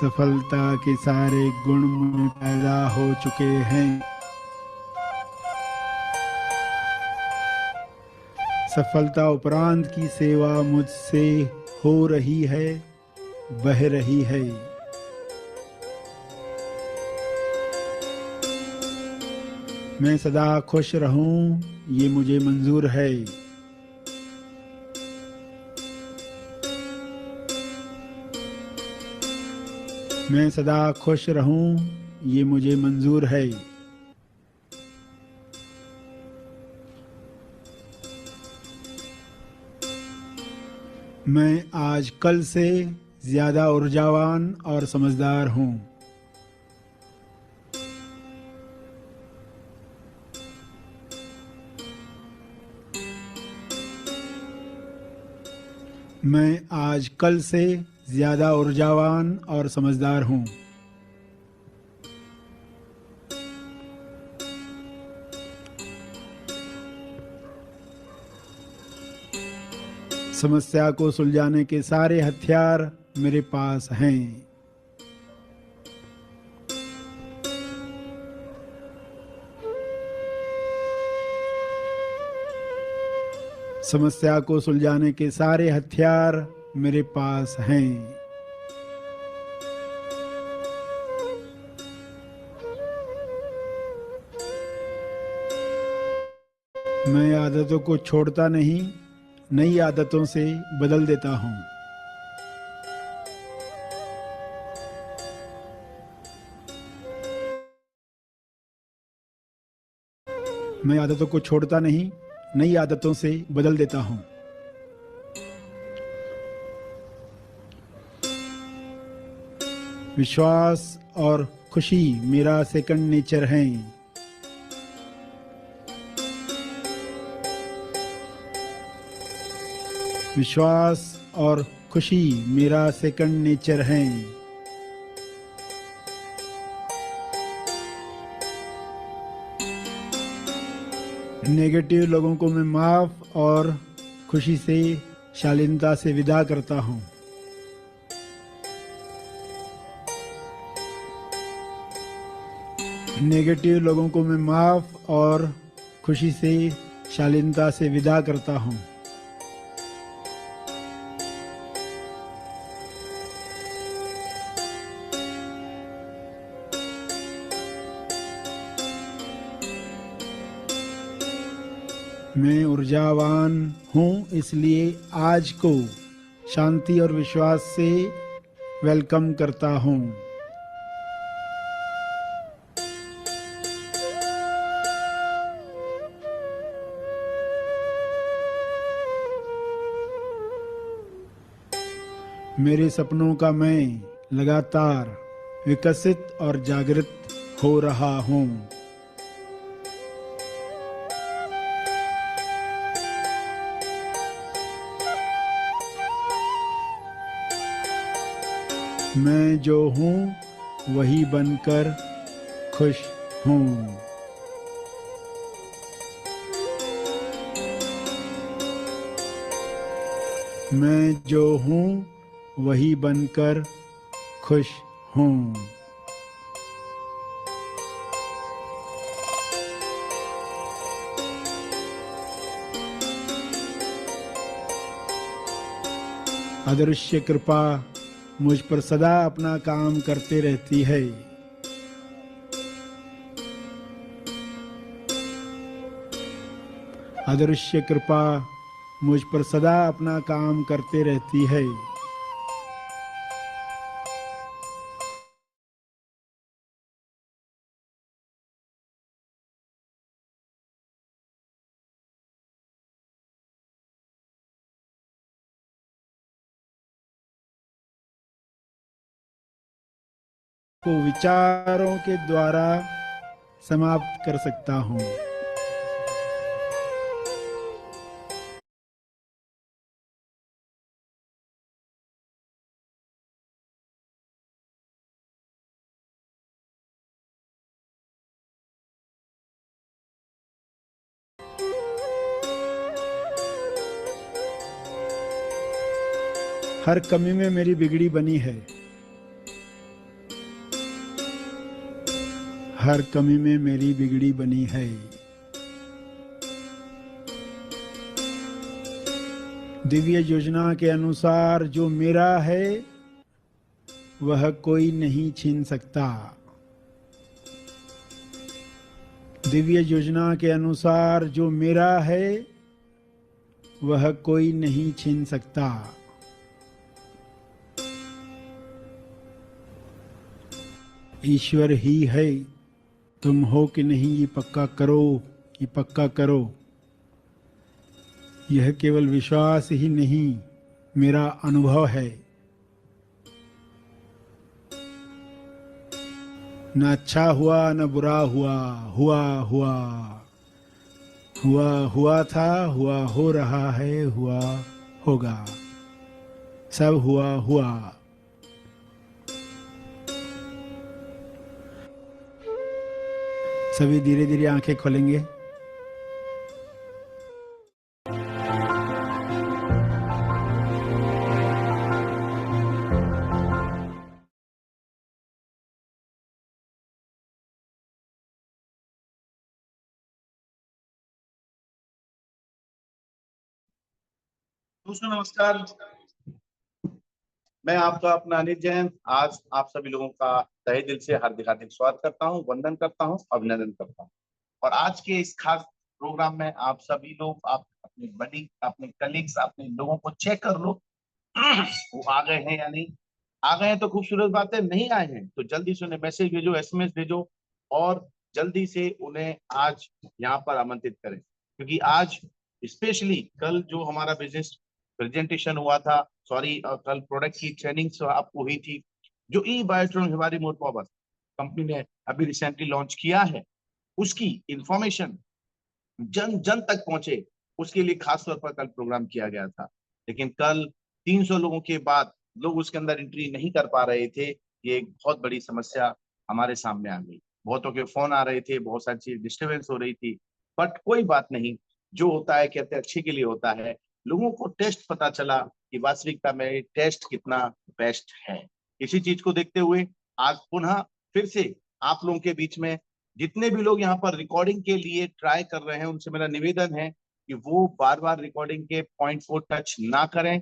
सफलता के सारे गुण मुझ में पैदा हो चुके हैं। सफलता उपरांत की सेवा मुझसे हो रही है, बह रही है। मैं सदा खुश रहूं, ये मुझे मंजूर है। मैं सदा खुश रहूं, ये मुझे मंजूर है। मैं आज कल से ज्यादा ऊर्जावान और समझदार हूं। मैं आज कल से ज्यादा ऊर्जावान और समझदार हूं। समस्या को सुलझाने के सारे हथियार मेरे पास हैं। समस्या को सुलझाने के सारे हथियार मेरे पास हैं। मैं आदतों को छोड़ता नहीं, नई आदतों से बदल देता हूं। मैं आदतों को छोड़ता नहीं, नई आदतों से बदल देता हूं। विश्वास और खुशी मेरा सेकंड नेचर है। विश्वास और खुशी मेरा सेकंड नेचर है। नेगेटिव लोगों को मैं माफ और खुशी से, शालीनता से विदा करता हूं। नेगेटिव लोगों को मैं माफ और खुशी से, शालीनता से विदा करता हूं। मैं ऊर्जावान हूँ, इसलिए आज को शांति और विश्वास से वेलकम करता हूँ। मेरे सपनों का मैं लगातार विकसित और जागृत हो रहा हूँ। मैं जो हूँ वही बनकर खुश हूँ। मैं जो हूँ वही बनकर खुश हूँ। अदृश्य कृपा मुझ पर सदा अपना काम करते रहती है। अदृश्य कृपा मुझ पर सदा अपना काम करते रहती है। को विचारों के द्वारा समाप्त कर सकता हूँ। हर कमी में मेरी बिगड़ी बनी है। हर कमी में मेरी बिगड़ी बनी है। दिव्य योजना के अनुसार जो मेरा है वह कोई नहीं छीन सकता। दिव्य योजना के अनुसार जो मेरा है वह कोई नहीं छीन सकता। ईश्वर ही है, तुम हो कि नहीं ये पक्का करो, ये पक्का करो। यह केवल विश्वास ही नहीं, मेरा अनुभव है। न अच्छा हुआ न बुरा हुआ, हुआ हुआ हुआ हुआ था, हुआ हो रहा है, हुआ होगा, सब हुआ हुआ। सभी धीरे धीरे आंखें खोलेंगे। दोस्तों नमस्कार, मैं आपका अपना अनिल जैन आज आप सभी लोगों का तहे दिल से हार्दिक हार्दिक स्वागत करता हूं, वंदन करता हूं, अभिनंदन करता हूं। और आज के इस खास प्रोग्राम में आप सभी लोग, आप अपने बड़ी, अपने कलीग्स, अपने लोगों को चेक कर लो वो आ गए हैं या नहीं। आ गए हैं तो खूबसूरत बात है, नहीं आए हैं तो जल्दी से उन्हें मैसेज भेजो, एसएमएस भेजो और जल्दी से उन्हें आज यहाँ पर आमंत्रित करें, क्योंकि आज स्पेशली कल जो हमारा बिजनेस प्रेजेंटेशन हुआ था, सॉरी कल प्रोडक्ट की ट्रेनिंग आपको हुई थी, जो ई बायोट्रोन हिमारी मोर पावर कंपनी ने अभी रिसेंटली लॉन्च किया है, उसकी इंफॉर्मेशन जन जन तक पहुंचे, उसके लिए खास तौर पर कल प्रोग्राम किया गया था। लेकिन कल 300 लोगों के बाद लोग उसके अंदर एंट्री नहीं कर पा रहे थे। ये एक बहुत बड़ी समस्या हमारे सामने आ गई। बहुतों के फोन आ रहे थे, बहुत सारी चीज डिस्टर्बेंस हो रही थी, बट कोई बात नहीं, जो होता है कहते हैं अच्छे के लिए होता है। लोगों को टेस्ट पता चला कि वास्तविकता में टेस्ट कितना बेस्ट है। इसी चीज को देखते हुए आज पुनः फिर से आप लोगों के बीच में जितने भी लोग यहाँ पर रिकॉर्डिंग के लिए ट्राई कर रहे हैं, उनसे मेरा निवेदन है कि वो बार बार रिकॉर्डिंग के पॉइंट को टच ना करें।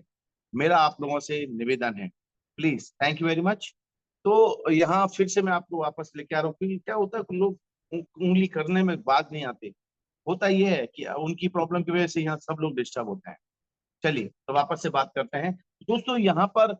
मेरा आप लोगों से निवेदन है, please, thank you very much. तो यहाँ फिर से मैं आपको वापस लेके आ रहा हूँ, क्योंकि क्या होता है लोग उंगली करने में बाज नहीं आते। होता यह है कि उनकी प्रॉब्लम की वजह से यहाँ सब लोग डिस्टर्ब होते हैं। चलिए तो वापस से बात करते हैं। दोस्तों यहाँ पर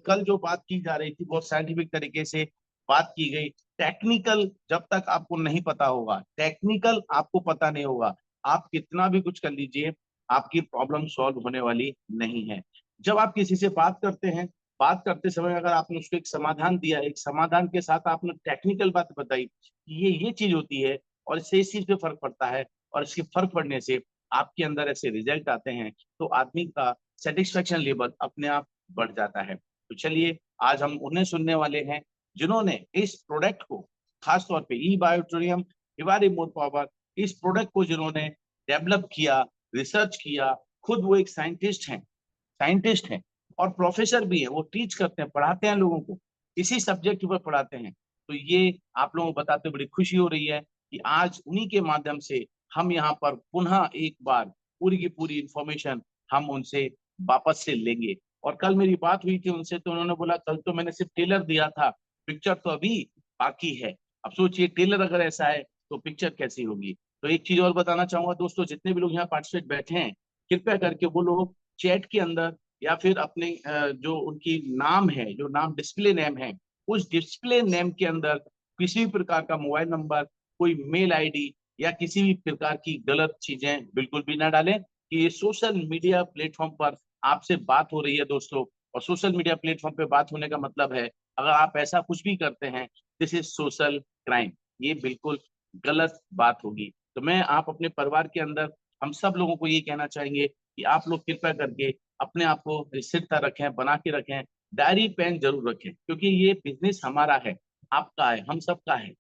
कल जो बात की जा रही थी बहुत साइंटिफिक तरीके से बात की गई। टेक्निकल जब तक आपको नहीं पता होगा, टेक्निकल आपको पता नहीं होगा, आप कितना भी कुछ कर लीजिए, आपकी प्रॉब्लम सॉल्व होने वाली नहीं है। जब आप किसी से बात करते हैं, बात करते समय अगर आपने उसको एक समाधान दिया, एक समाधान के साथ आपने टेक्निकल बात बताई, ये चीज होती है और इससे इस चीज पे फर्क पड़ता है, और इसके फर्क पड़ने से आपके अंदर ऐसे रिजल्ट आते हैं, तो आदमी का सेटिस्फेक्शन लेवल अपने आप बढ़ जाता है। तो चलिए आज हम उन्हें सुनने वाले हैं जिन्होंने इस प्रोडक्ट को, खास तौर पे ई बायोट्रोनियम हिमारी मोर पावर, इस प्रोडक्ट को जिन्होंने डेवलप किया, रिसर्च किया, खुद वो एक साइंटिस्ट हैं और प्रोफेसर भी है, वो टीच करते हैं, पढ़ाते हैं लोगों को, इसी सब्जेक्ट पर पढ़ाते हैं। तो ये आप लोगों को बताते बड़ी खुशी हो रही है कि आज उन्हीं के माध्यम से हम यहाँ पर पुनः एक बार पूरी की पूरी इंफॉर्मेशन हम उनसे वापस से लेंगे। और कल मेरी बात हुई थी उनसे, तो उन्होंने बोला कल तो मैंने सिर्फ टेलर दिया था, पिक्चर तो अभी बाकी है। अब सोचिए टेलर अगर ऐसा है तो पिक्चर कैसी होगी। तो एक चीज और बताना चाहूंगा दोस्तों, जितने भी लोग यहाँ पार्टिसिपेट बैठे हैं, कृपया करके वो लोग चैट के अंदर या फिर अपने जो उनकी नाम है, जो नाम डिस्प्ले नेम है, उस डिस्प्ले नेम के अंदर किसी भी प्रकार का मोबाइल नंबर, कोई मेल आईडी या किसी भी प्रकार की गलत चीजें बिल्कुल भी ना डालें, कि ये सोशल मीडिया प्लेटफॉर्म पर आपसे बात हो रही है दोस्तों। और सोशल मीडिया प्लेटफॉर्म पे बात होने का मतलब है, अगर आप ऐसा कुछ भी करते हैं, दिस इज सोशल क्राइम, ये बिल्कुल गलत बात होगी। तो मैं आप अपने परिवार के अंदर हम सब लोगों को ये कहना चाहेंगे कि आप लोग कृपया करके अपने आप को स्थिरता रखें, बना के रखें, डायरी पेन जरूर रखें, क्योंकि ये बिजनेस हमारा है, आपका है, हम सबका है।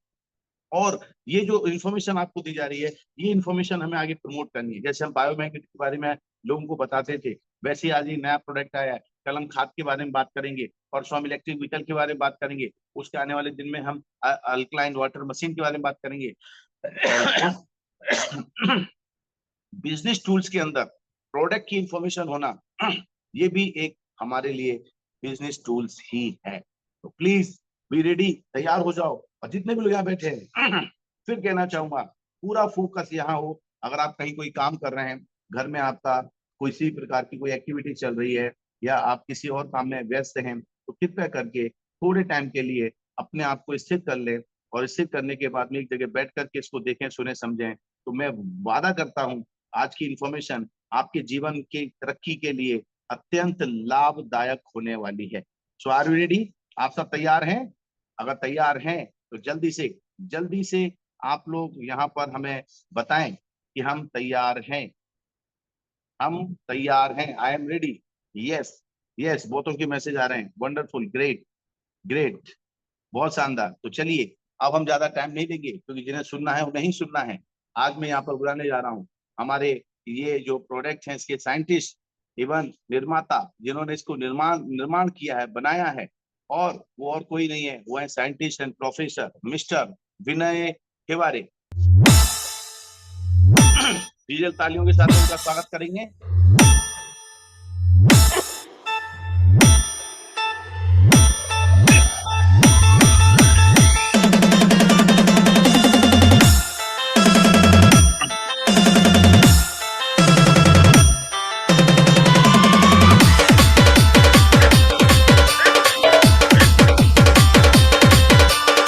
और ये जो इन्फॉर्मेशन आपको दी जा रही है, ये इन्फॉर्मेशन हमें आगे प्रमोट करनी है। जैसे हम बायोमैग्नेट के बारे में लोगों को बताते थे, वैसे आज ये नया प्रोडक्ट आया है, कल हम खाद के बारे में बात करेंगे और स्वयं इलेक्ट्रिक व्हीकल के बारे में बात करेंगे। उसके आने वाले दिन में हम अल्कलाइन वाटर मशीन के बारे में बात करेंगे। बिजनेस टूल्स के अंदर प्रोडक्ट की इंफॉर्मेशन होना, ये भी एक हमारे लिए बिजनेस टूल्स ही है। तो प्लीज बी रेडी, तैयार हो जाओ। और जितने भी लोग यहाँ बैठे हैं, फिर कहना चाहूंगा पूरा फोकस यहाँ हो। अगर आप कहीं कोई काम कर रहे हैं, घर में आपका किसी प्रकार की कोई एक्टिविटी चल रही है या आप किसी और काम में व्यस्त हैं, तो कृपया करके थोड़े टाइम के लिए अपने आप को स्थिर कर लें और स्थिर करने के बाद में एक जगह बैठ करके इसको देखें, सुने, समझें। तो मैं वादा करता हूं आज की इंफॉर्मेशन आपके जीवन की तरक्की के लिए अत्यंत लाभदायक होने वाली है। सो आर यू रेडी? आप सब तैयार हैं? अगर तैयार हैं तो जल्दी से आप लोग यहाँ पर हमें बताएं कि हम तैयार हैं। हम तैयार हैं। I am ready. Yes, yes, बहुतों के मैसेज आ रहे हैं। वंडरफुल, ग्रेट, ग्रेट, बहुत शानदार। तो चलिए अब हम ज्यादा टाइम नहीं देंगे, क्योंकि जिन्हें सुनना है उन्हें ही सुनना है। आज मैं यहाँ पर बुलाने जा रहा हूँ हमारे ये जो प्रोडक्ट है इसके साइंटिस्ट एवं निर्माता, जिन्होंने इसको निर्माण किया है, बनाया है, और वो और कोई नहीं है, वो है scientist and professor mister Vinay Heware. डीजल तालियों के साथ उनका स्वागत करेंगे।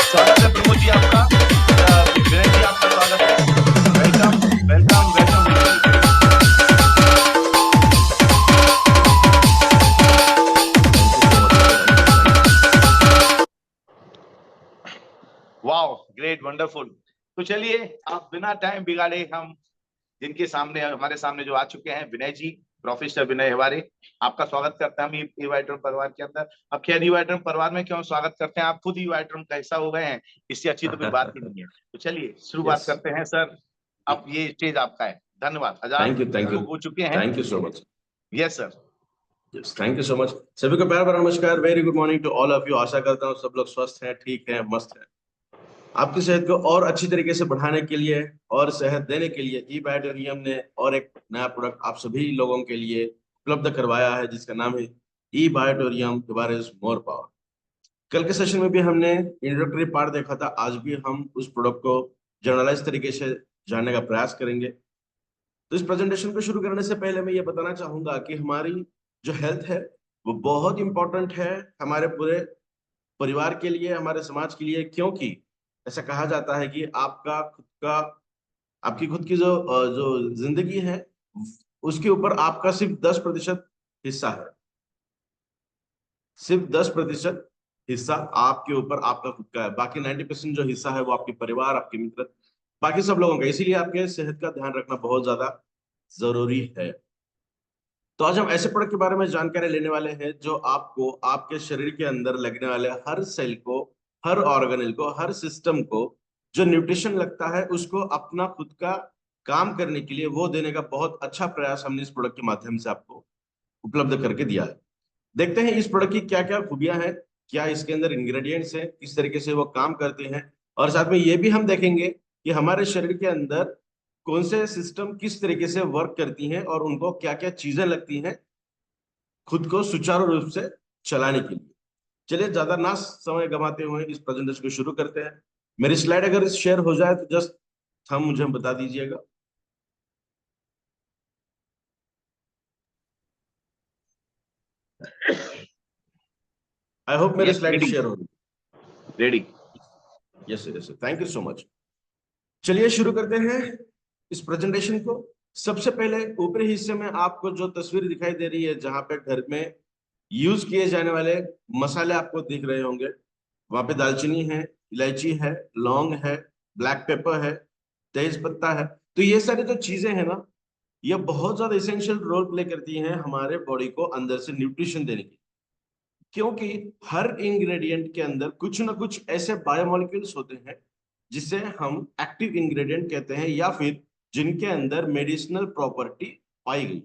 स्वागत है प्रमोद जी आपका, विनय जी आपका स्वागत है। Welcome, welcome, welcome. Wow, great, wonderful. तो चलिए आप बिना टाइम बिगाड़े, हम जिनके सामने हमारे सामने जो आ चुके हैं, विनय जी, प्रोफेसर विनय हेवारे, आपका स्वागत करते हैं हम ईवाइट्रम परिवार के अंदर। अब खैर ईवाइट्रम परिवार में क्यों स्वागत करते हैं, आप खुद ईवाइट्रम का हिस्सा हो गए हैं, इससे अच्छी तो कोई बात ही नहीं है। तो चलिए शुरुआत Yes. करते हैं सर। अब ये स्टेज आपका है। धन्यवाद। Thank you, thank लोग you, हो चुके हैं। thank you so much. Yes sir. Yes, thank you so much. सभी को प्यार भरा नमस्कार। Very good morning to all of you. आशा करता हूँ सब लोग स्वस्थ हैं, ठीक हैं, मस्त हैं। आपकी सेहत को और अच्छी तरीके से बढ़ाने के लिए और सेहत देने के लिए ई बायोटेरियम ने और एक नया प्रोडक्ट आप सभी लोगों के लिए उपलब्ध करवाया है, जिसका नाम है ई बायोटेरियम हिवारेज मोर पावर। कल के सेशन में भी हमने इंट्रोडक्टरी पार्ट देखा था, आज भी हम उस प्रोडक्ट को जनरलाइज तरीके से जानने का प्रयास करेंगे। तो इस प्रेजेंटेशन को शुरू करने से पहले मैं ये बताना चाहूंगा कि हमारी जो हेल्थ है वो बहुत इंपॉर्टेंट है हमारे पूरे परिवार के लिए, हमारे समाज के लिए, क्योंकि ऐसा कहा जाता है कि आपकी खुद की जो जिंदगी है उसके ऊपर आपका सिर्फ 10% हिस्सा है। सिर्फ 10% हिस्सा आपके ऊपर आपका खुद का है, बाकी 90% जो हिस्सा है वो आपके परिवार, आपके मित्र, बाकी सब लोगों का। इसीलिए आपके सेहत का ध्यान रखना बहुत ज्यादा जरूरी है। तो आज हम ऐसे प्रोडक्ट के बारे में जानकारी लेने वाले हैं जो आपको आपके शरीर के अंदर लगने वाले हर सेल को, हर ऑर्गेनेल को, हर सिस्टम को जो न्यूट्रिशन लगता है उसको अपना खुद का काम करने के लिए वो देने का बहुत अच्छा प्रयास हमने इस प्रोडक्ट के माध्यम से आपको उपलब्ध करके दिया है। देखते हैं इस प्रोडक्ट की क्या क्या खूबियां हैं, क्या इसके अंदर इंग्रेडिएंट्स हैं, किस तरीके से वो काम करते हैं, और साथ में ये भी हम देखेंगे कि हमारे शरीर के अंदर कौन से सिस्टम किस तरीके से वर्क करती हैं और उनको क्या क्या चीजें लगती हैं खुद को सुचारू रूप से चलाने के लिए। चलिए ज्यादा ना समय गंवाते हुए इस प्रेजेंटेशन को शुरू करते हैं। मेरी स्लाइड अगर शेयर हो जाए तो जस्ट हम मुझे बता दीजिएगा। आई होप मेरी स्लाइड शेयर हो रही। Ready. Yes yes, thank you so much. चलिए शुरू करते हैं इस प्रेजेंटेशन को। सबसे पहले ऊपरी हिस्से में आपको जो तस्वीर दिखाई दे रही है, जहां पे घर में यूज किए जाने वाले मसाले आपको दिख रहे होंगे, वहां पे दालचीनी है, इलायची है, लौंग है, ब्लैक पेपर है, तेज पत्ता है। तो ये सारी जो चीजें हैं ना, ये बहुत ज्यादा इसेंशियल रोल प्ले करती हैं हमारे बॉडी को अंदर से न्यूट्रिशन देने की, क्योंकि हर इंग्रेडिएंट के अंदर कुछ ना कुछ ऐसे बायोमोलिक्यूल्स होते हैं जिसे हम एक्टिव इंग्रेडिएंट कहते हैं, या फिर जिनके अंदर मेडिसिनल प्रॉपर्टी पाई गई।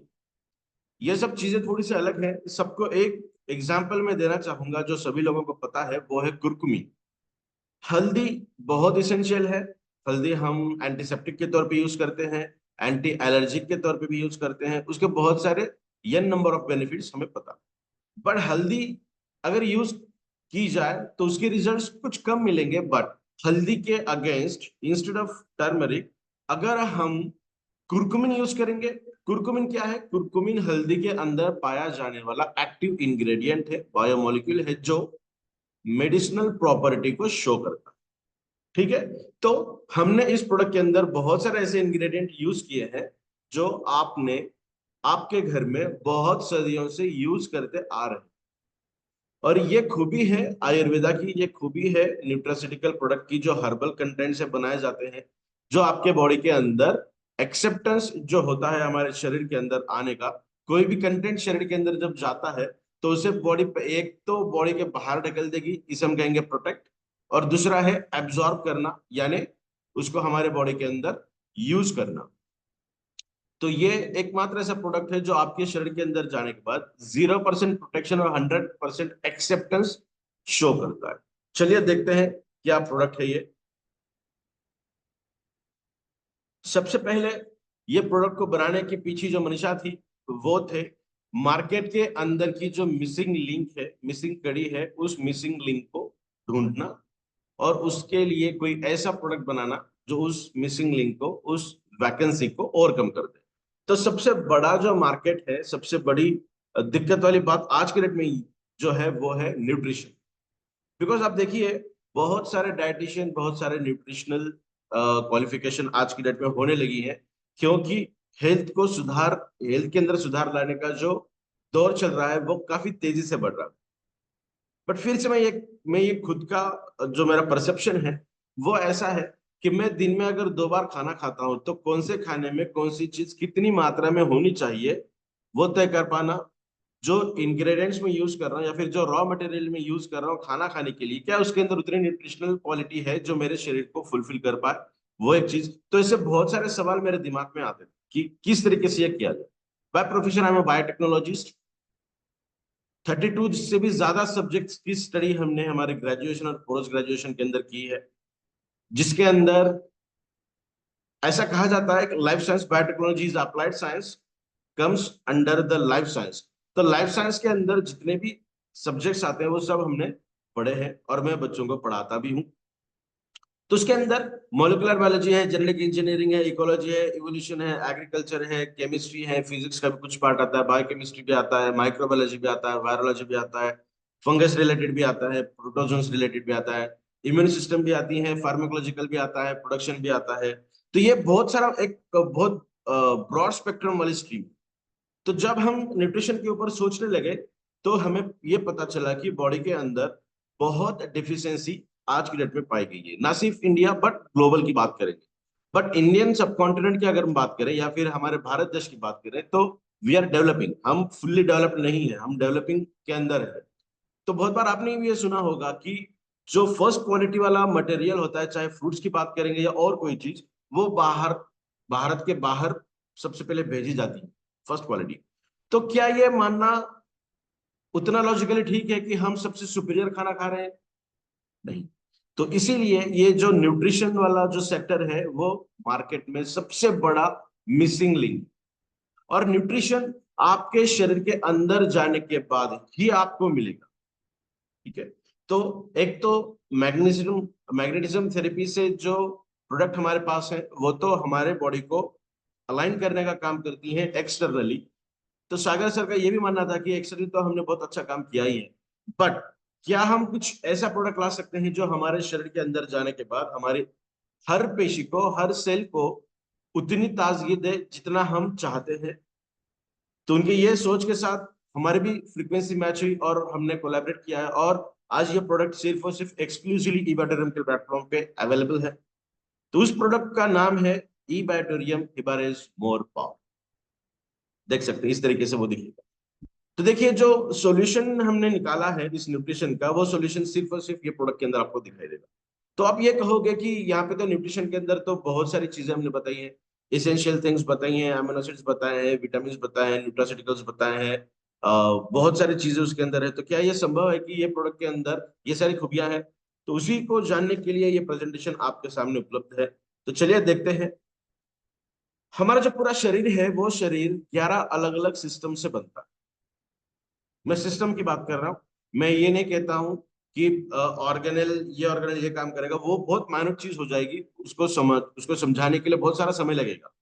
ये सब चीजें थोड़ी सी अलग है। सबको एक एग्जाम्पल मैं देना चाहूंगा जो सभी लोगों को पता है, वो है कुरकुमी। हल्दी बहुत इसेंशियल है। हल्दी हम एंटीसेप्टिक के तौर पे यूज करते हैं, एंटी एलर्जिक के तौर पे भी यूज करते हैं, उसके बहुत सारे n नंबर ऑफ बेनिफिट्स हमें पता। बट हल्दी अगर यूज की जाए तो उसके रिजल्ट्स कुछ कम मिलेंगे। बट हल्दी के अगेंस्ट, इंस्टेड ऑफ टर्मरिक, अगर हम कुरकुमिन यूज करेंगे। कुरकुमिन क्या है? कुरकुमिन हल्दी के अंदर पाया जाने वाला एक्टिव इंग्रेडिएंट है, बायोमोलिक्यूल है, जो मेडिसिनल प्रॉपर्टी को शो करता है। ठीक है, तो हमने इस प्रोडक्ट के अंदर बहुत सारे ऐसे इंग्रेडिएंट यूज किए हैं जो आपने आपके घर में बहुत सदियों से यूज करते आ रहे हैं। और ये खूबी है आयुर्वेदा की, ये खूबी है न्यूट्रास्यूटिकल प्रोडक्ट की, जो हर्बल कंटेंट से बनाए जाते हैं, जो आपके बॉडी के अंदर एक्सेप्टेंस जो होता है हमारे शरीर के अंदर आने का। कोई भी कंटेंट शरीर के अंदर जब जाता है तो उसे बॉडी पे, एक तो बॉडी के बाहर ढकेल देगी, इसे हम कहेंगे प्रोटेक्ट, और दूसरा है एब्जॉर्ब करना, यानी उसको हमारे बॉडी के अंदर यूज करना। तो ये एकमात्र ऐसा प्रोडक्ट है जो आपके शरीर के अंदर जाने के बाद 0% प्रोटेक्शन और 100% एक्सेप्टेंस शो करता है। चलिए देखते हैं क्या प्रोडक्ट है ये। सबसे पहले ये प्रोडक्ट को बनाने के पीछे जो मनीषा थी, वो थे मार्केट के अंदर की जो मिसिंग लिंक है, मिसिंग कड़ी है, उस मिसिंग लिंक को ढूंढना और उसके लिए कोई ऐसा प्रोडक्ट बनाना जो उस मिसिंग लिंक को, उस वैकेंसी को ओवरकम कर दे। तो सबसे बड़ा जो मार्केट है, सबसे बड़ी दिक्कत वाली बात आज के डेट में जो है वो है न्यूट्रिशन। बिकॉज आप देखिए, बहुत सारे डाइटिशियन, बहुत सारे न्यूट्रिशनल क्वालिफिकेशन आज की डेट में होने लगी है, क्योंकि हेल्थ के अंदर सुधार लाने का जो दौर चल रहा है वो काफी तेजी से बढ़ रहा है। बट फिर से मैं ये खुद का जो मेरा परसेप्शन है वो ऐसा है कि मैं दिन में अगर 2 बार खाना खाता हूं तो कौन से खाने में कौन सी चीज कितनी मात्रा में होनी चाहिए वो तय कर पाना। जो इंग्रेडिएंट्स में यूज कर रहा हूँ या फिर जो रॉ मटेरियल में यूज कर रहा हूँ खाना खाने के लिए, क्या उसके अंदर उतनी न्यूट्रिशनल क्वालिटी है जो मेरे शरीर को फुलफिल कर पाए, वो एक चीज। तो इससे बहुत सारे सवाल मेरे दिमाग में आते थे कि किस तरीके से यह किया जाए। By profession I am biotechnologist. 32 से भी ज्यादा सब्जेक्ट्स की स्टडी हमने हमारे ग्रेजुएशन और पोस्ट ग्रेजुएशन के अंदर की है, जिसके अंदर ऐसा कहा जाता है कि life science biotechnology is applied science comes under the life science. तो लाइफ साइंस के अंदर जितने भी सब्जेक्ट्स आते हैं वो सब हमने पढ़े हैं और मैं बच्चों को पढ़ाता भी हूँ। तो उसके अंदर मॉलिक्यूलर बायोलॉजी है, जेनेटिक इंजीनियरिंग है, इकोलॉजी है, इवोल्यूशन है, एग्रीकल्चर है, केमिस्ट्री है, फिजिक्स का भी कुछ पार्ट आता है, बायोकेमिस्ट्री भी आता है, माइक्रोबायोलॉजी भी आता है, वायरोलॉजी भी आता है, फंगस रिलेटेड भी आता है, प्रोटोजोन्स रिलेटेड भी आता है, इम्यून सिस्टम भी आती है, फार्माकोलॉजिकल भी आता है, प्रोडक्शन भी आता है। तो ये बहुत सारा एक बहुत ब्रॉड स्पेक्ट्रम वाली स्ट्रीम। तो जब हम न्यूट्रिशन के ऊपर सोचने लगे तो हमें ये पता चला कि बॉडी के अंदर बहुत डिफिशियंसी आज की डेट में पाई गई है, ना सिर्फ इंडिया बट ग्लोबल की बात करेंगे। बट इंडियन सब कॉन्टिनेंट की अगर हम बात करें या फिर हमारे भारत देश की बात करें तो वी आर डेवलपिंग, हम फुल्ली डेवलप्ड नहीं है, हम डेवलपिंग के अंदर है। तो बहुत बार आपने भी ये सुना होगा कि जो फर्स्ट क्वालिटी वाला मटेरियल होता है, चाहे फ्रूट्स की बात करेंगे या और कोई चीज, वो बाहर, भारत के बाहर सबसे पहले भेजी जाती है, फर्स्ट क्वालिटी। तो क्या ये मानना उतना लॉजिकली ठीक है कि हम सबसे सुपीरियर खाना खा रहे हैं? नहीं। तो इसीलिए ये जो न्यूट्रिशन वाला जो सेक्टर है वो मार्केट में सबसे बड़ा मिसिंग लिंक। और न्यूट्रिशन आपके शरीर के अंदर जाने के बाद ही आपको मिलेगा। ठीक है, तो एक तो मैग्नेटिज्म थेरेपी से जो प्रोडक्ट हमारे पास है वो तो हमारे बॉडी को अलाइन करने का काम करती है एक्सटर्नली। तो सागर सर का ये भी मानना था कि एक्सटर्नली तो हमने बहुत अच्छा काम किया ही है, बट क्या हम कुछ ऐसा प्रोडक्ट ला सकते हैं जो हमारे शरीर के अंदर जाने के बाद हमारी हर पेशी को, हर सेल को उतनी ताजगी दे जितना हम चाहते हैं। तो उनके ये सोच के साथ हमारी भी फ्रीक्वेंसी मैच हुई और हमने कोलैबोरेट किया है, और आज ये प्रोडक्ट सिर्फ और सिर्फ एक्सक्लूसिवली ईबैटोरियम के प्लेटफॉर्म पे अवेलेबल है। तो उस प्रोडक्ट का नाम है ईबैटोरियम हिबारेज मोर पावर। देख सकते हैं इस तरीके से वो दिखेगा। तो देखिए, जो सॉल्यूशन हमने निकाला है इस न्यूट्रिशन का, वो सॉल्यूशन सिर्फ और सिर्फ ये प्रोडक्ट के अंदर आपको दिखाई देगा। तो आप ये कहोगे कि यहाँ पे तो न्यूट्रिशन के अंदर तो बहुत सारी चीजें हमने बताई हैं, एसेंशियल थिंग्स बताई हैं, अमीनो एसिड्स बताए हैं, विटामिन बताए हैं, न्यूट्रास्यूटिकल्स बताए हैं, बहुत सारी चीजें उसके अंदर है। तो क्या ये संभव है कि ये प्रोडक्ट के अंदर ये सारी खूबियां हैं? तो उसी को जानने के लिए ये प्रेजेंटेशन आपके सामने उपलब्ध है। तो चलिए देखते हैं। हमारा जो पूरा शरीर है वो शरीर 11 अलग अलग सिस्टम से बनता है। मैं सिस्टम की बात कर रहा हूं, मैं ये नहीं कहता हूं कि ऑर्गेनल ये काम करेगा, वो बहुत माइनर चीज हो जाएगी, उसको समझाने के लिए बहुत सारा समय लगेगा।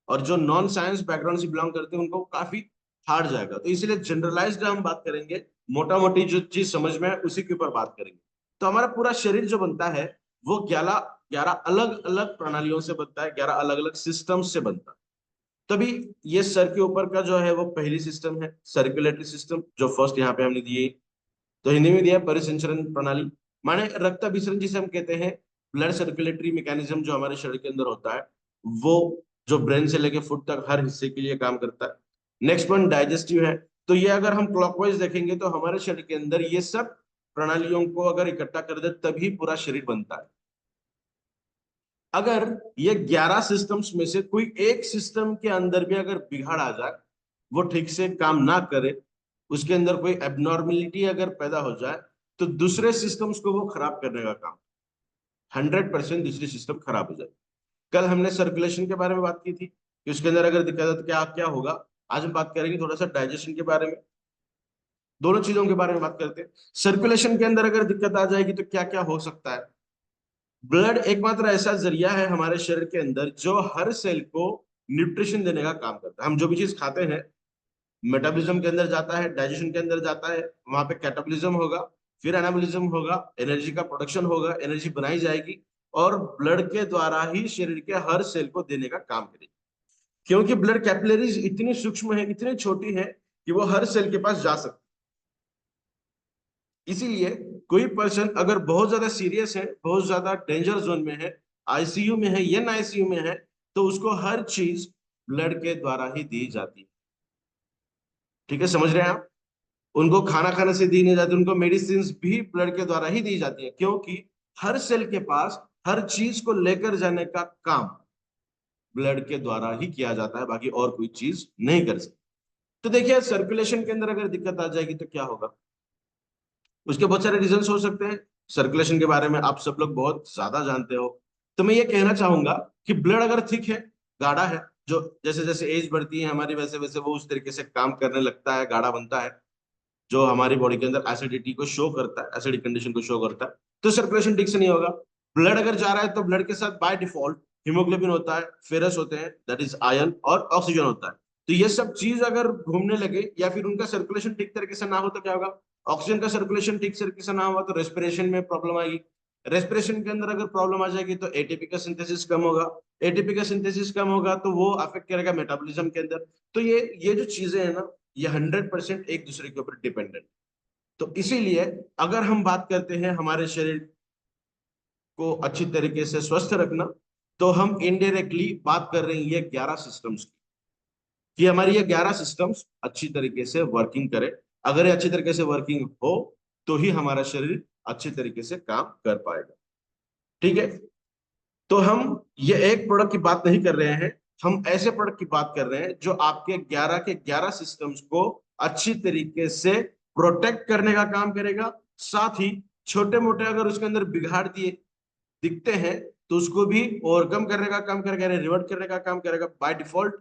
और जो नॉन साइंस बैकग्राउंड से बिलोंग करते हैं उनको काफी हार्ड जाएगा। तो इसलिए जनरलाइज्ड हम बात करेंगे, मोटा मोटी जो चीज समझ में है उसी के ऊपर बात करेंगे। तो हमारा पूरा शरीर जो बनता है वो 11 अलग अलग प्रणालियों से बनता है, 11 अलग अलग सिस्टम से बनता है। तभी ये सर के ऊपर का जो है वो पहली सिस्टम है, सर्कुलेटरी सिस्टम, जो फर्स्ट यहाँ पे हमने दिए। तो हिंदी में दिया परिसंचरण प्रणाली, माने रक्त अभिसरण जिसे हम कहते हैं। ब्लड सर्कुलेटरी मैकेनिज्म जो हमारे शरीर के अंदर होता है वो जो ब्रेन से लेके फुट तक हर हिस्से के लिए काम करता है। नेक्स्ट वन डाइजेस्टिव है। तो ये अगर हम क्लॉकवाइज देखेंगे तो हमारे शरीर के अंदर ये सब प्रणालियों को अगर इकट्ठा कर दे तभी पूरा शरीर बनता है। अगर ये 11 सिस्टम्स में से कोई एक सिस्टम के अंदर भी अगर बिगाड़ आ जाए, वो ठीक से काम ना करे, उसके अंदर कोई एबनॉर्मेलिटी अगर पैदा हो जाए, तो दूसरे सिस्टम्स को वो खराब करने का काम, 100% दूसरी सिस्टम खराब हो जाए। कल हमने सर्कुलेशन के बारे में बात की थी कि उसके अंदर अगर दिक्कत है तो क्या क्या होगा। आज हम बात करेंगे थोड़ा सा डाइजेशन के बारे में। दोनों चीजों के बारे में बात करते हैं। सर्कुलेशन के अंदर अगर दिक्कत आ जाएगी तो क्या क्या हो सकता है। ब्लड एकमात्र ऐसा जरिया है हमारे शरीर के अंदर जो हर सेल को न्यूट्रिशन देने का काम करता है। हम जो भी चीज खाते हैं मेटाबॉलिज्म के अंदर जाता है, डाइजेशन के अंदर जाता है, वहां पे कैटाबॉलिज्म होगा, फिर एनाबॉलिज्म होगा, एनर्जी का प्रोडक्शन होगा, एनर्जी बनाई जाएगी और ब्लड के द्वारा ही शरीर के हर सेल को देने का काम करेगी। क्योंकि ब्लड कैपिलरीज इतनी सूक्ष्म है, इतनी छोटी है कि वो हर सेल के पास जा सकती है। इसीलिए कोई पर्सन अगर बहुत ज्यादा सीरियस है, बहुत ज्यादा डेंजर जोन में है, आईसीयू में है या नॉन आईसीयू में है, तो उसको हर चीज ब्लड के द्वारा ही दी जाती है। ठीक है, समझ रहे हैं आप? उनको खाना खाने से दी नहीं जाती, उनको मेडिसिन भी ब्लड के द्वारा ही दी जाती है, क्योंकि हर सेल के पास हर चीज को लेकर जाने का काम ब्लड के द्वारा ही किया जाता है, बाकी और कोई चीज नहीं कर सकती। तो देखिए सर्कुलेशन के अंदर अगर दिक्कत आ जाएगी तो क्या होगा। उसके बहुत सारे रीजंस हो सकते हैं। सर्कुलेशन के बारे में आप सब लोग बहुत ज्यादा जानते हो। तो मैं ये कहना चाहूंगा कि ब्लड अगर थिक है, गाढ़ा है, जो जैसे जैसे एज बढ़ती है हमारी वैसे वैसे वो उस तरीके से काम करने लगता है, गाढ़ा बनता है, जो हमारी बॉडी के अंदर एसिडिटी को शो करता है, एसिडिक कंडीशन को शो करता है, तो सर्कुलेशन ठीक से नहीं होगा। ब्लड अगर जा रहा है तो ब्लड के साथ बाय डिफॉल्ट हीमोग्लोबिन होता है, फेरस होते हैं, दैट इज आयरन, और ऑक्सीजन होता है। तो ये सब चीज अगर घूमने लगे या फिर उनका सर्कुलेशन ठीक तरीके से ना हो तो क्या होगा। ऑक्सीजन का सर्कुलेशन ठीक तरीके से ना हुआ तो रेस्पिरेशन में प्रॉब्लम आएगी। रेस्पिरेशन के अंदर अगर प्रॉब्लम आ जाएगी तो एटीपी का सिंथेसिस कम होगा। एटीपी का सिंथेसिस कम होगा तो वो अफेक्ट करेगा मेटाबॉलिज्म के अंदर। तो ये जो चीजें है ना, ये 100% एक दूसरे के ऊपर डिपेंडेंट। तो इसीलिए अगर हम बात करते हैं हमारे शरीर को अच्छी तरीके से स्वस्थ रखना, तो हम इनडायरेक्टली बात कर रहे हैं ये 11 सिस्टम्स की, कि हमारी ये 11 सिस्टम्स अच्छी तरीके से वर्किंग करे। अगर ये अच्छी तरीके से वर्किंग हो तो ही हमारा शरीर अच्छी तरीके से काम कर पाएगा। ठीक है, तो हम ये एक प्रोडक्ट की बात नहीं कर रहे हैं, हम ऐसे प्रोडक्ट की बात कर रहे हैं जो आपके 11 के 11 सिस्टम्स को अच्छी तरीके से प्रोटेक्ट करने का काम करेगा। साथ ही छोटे मोटे अगर उसके अंदर बिगाड़ दिए दिखते हैं तो उसको भी ओवरकम करने का काम करेगा, रिवर्ट करने का काम करेगा। बाय डिफॉल्ट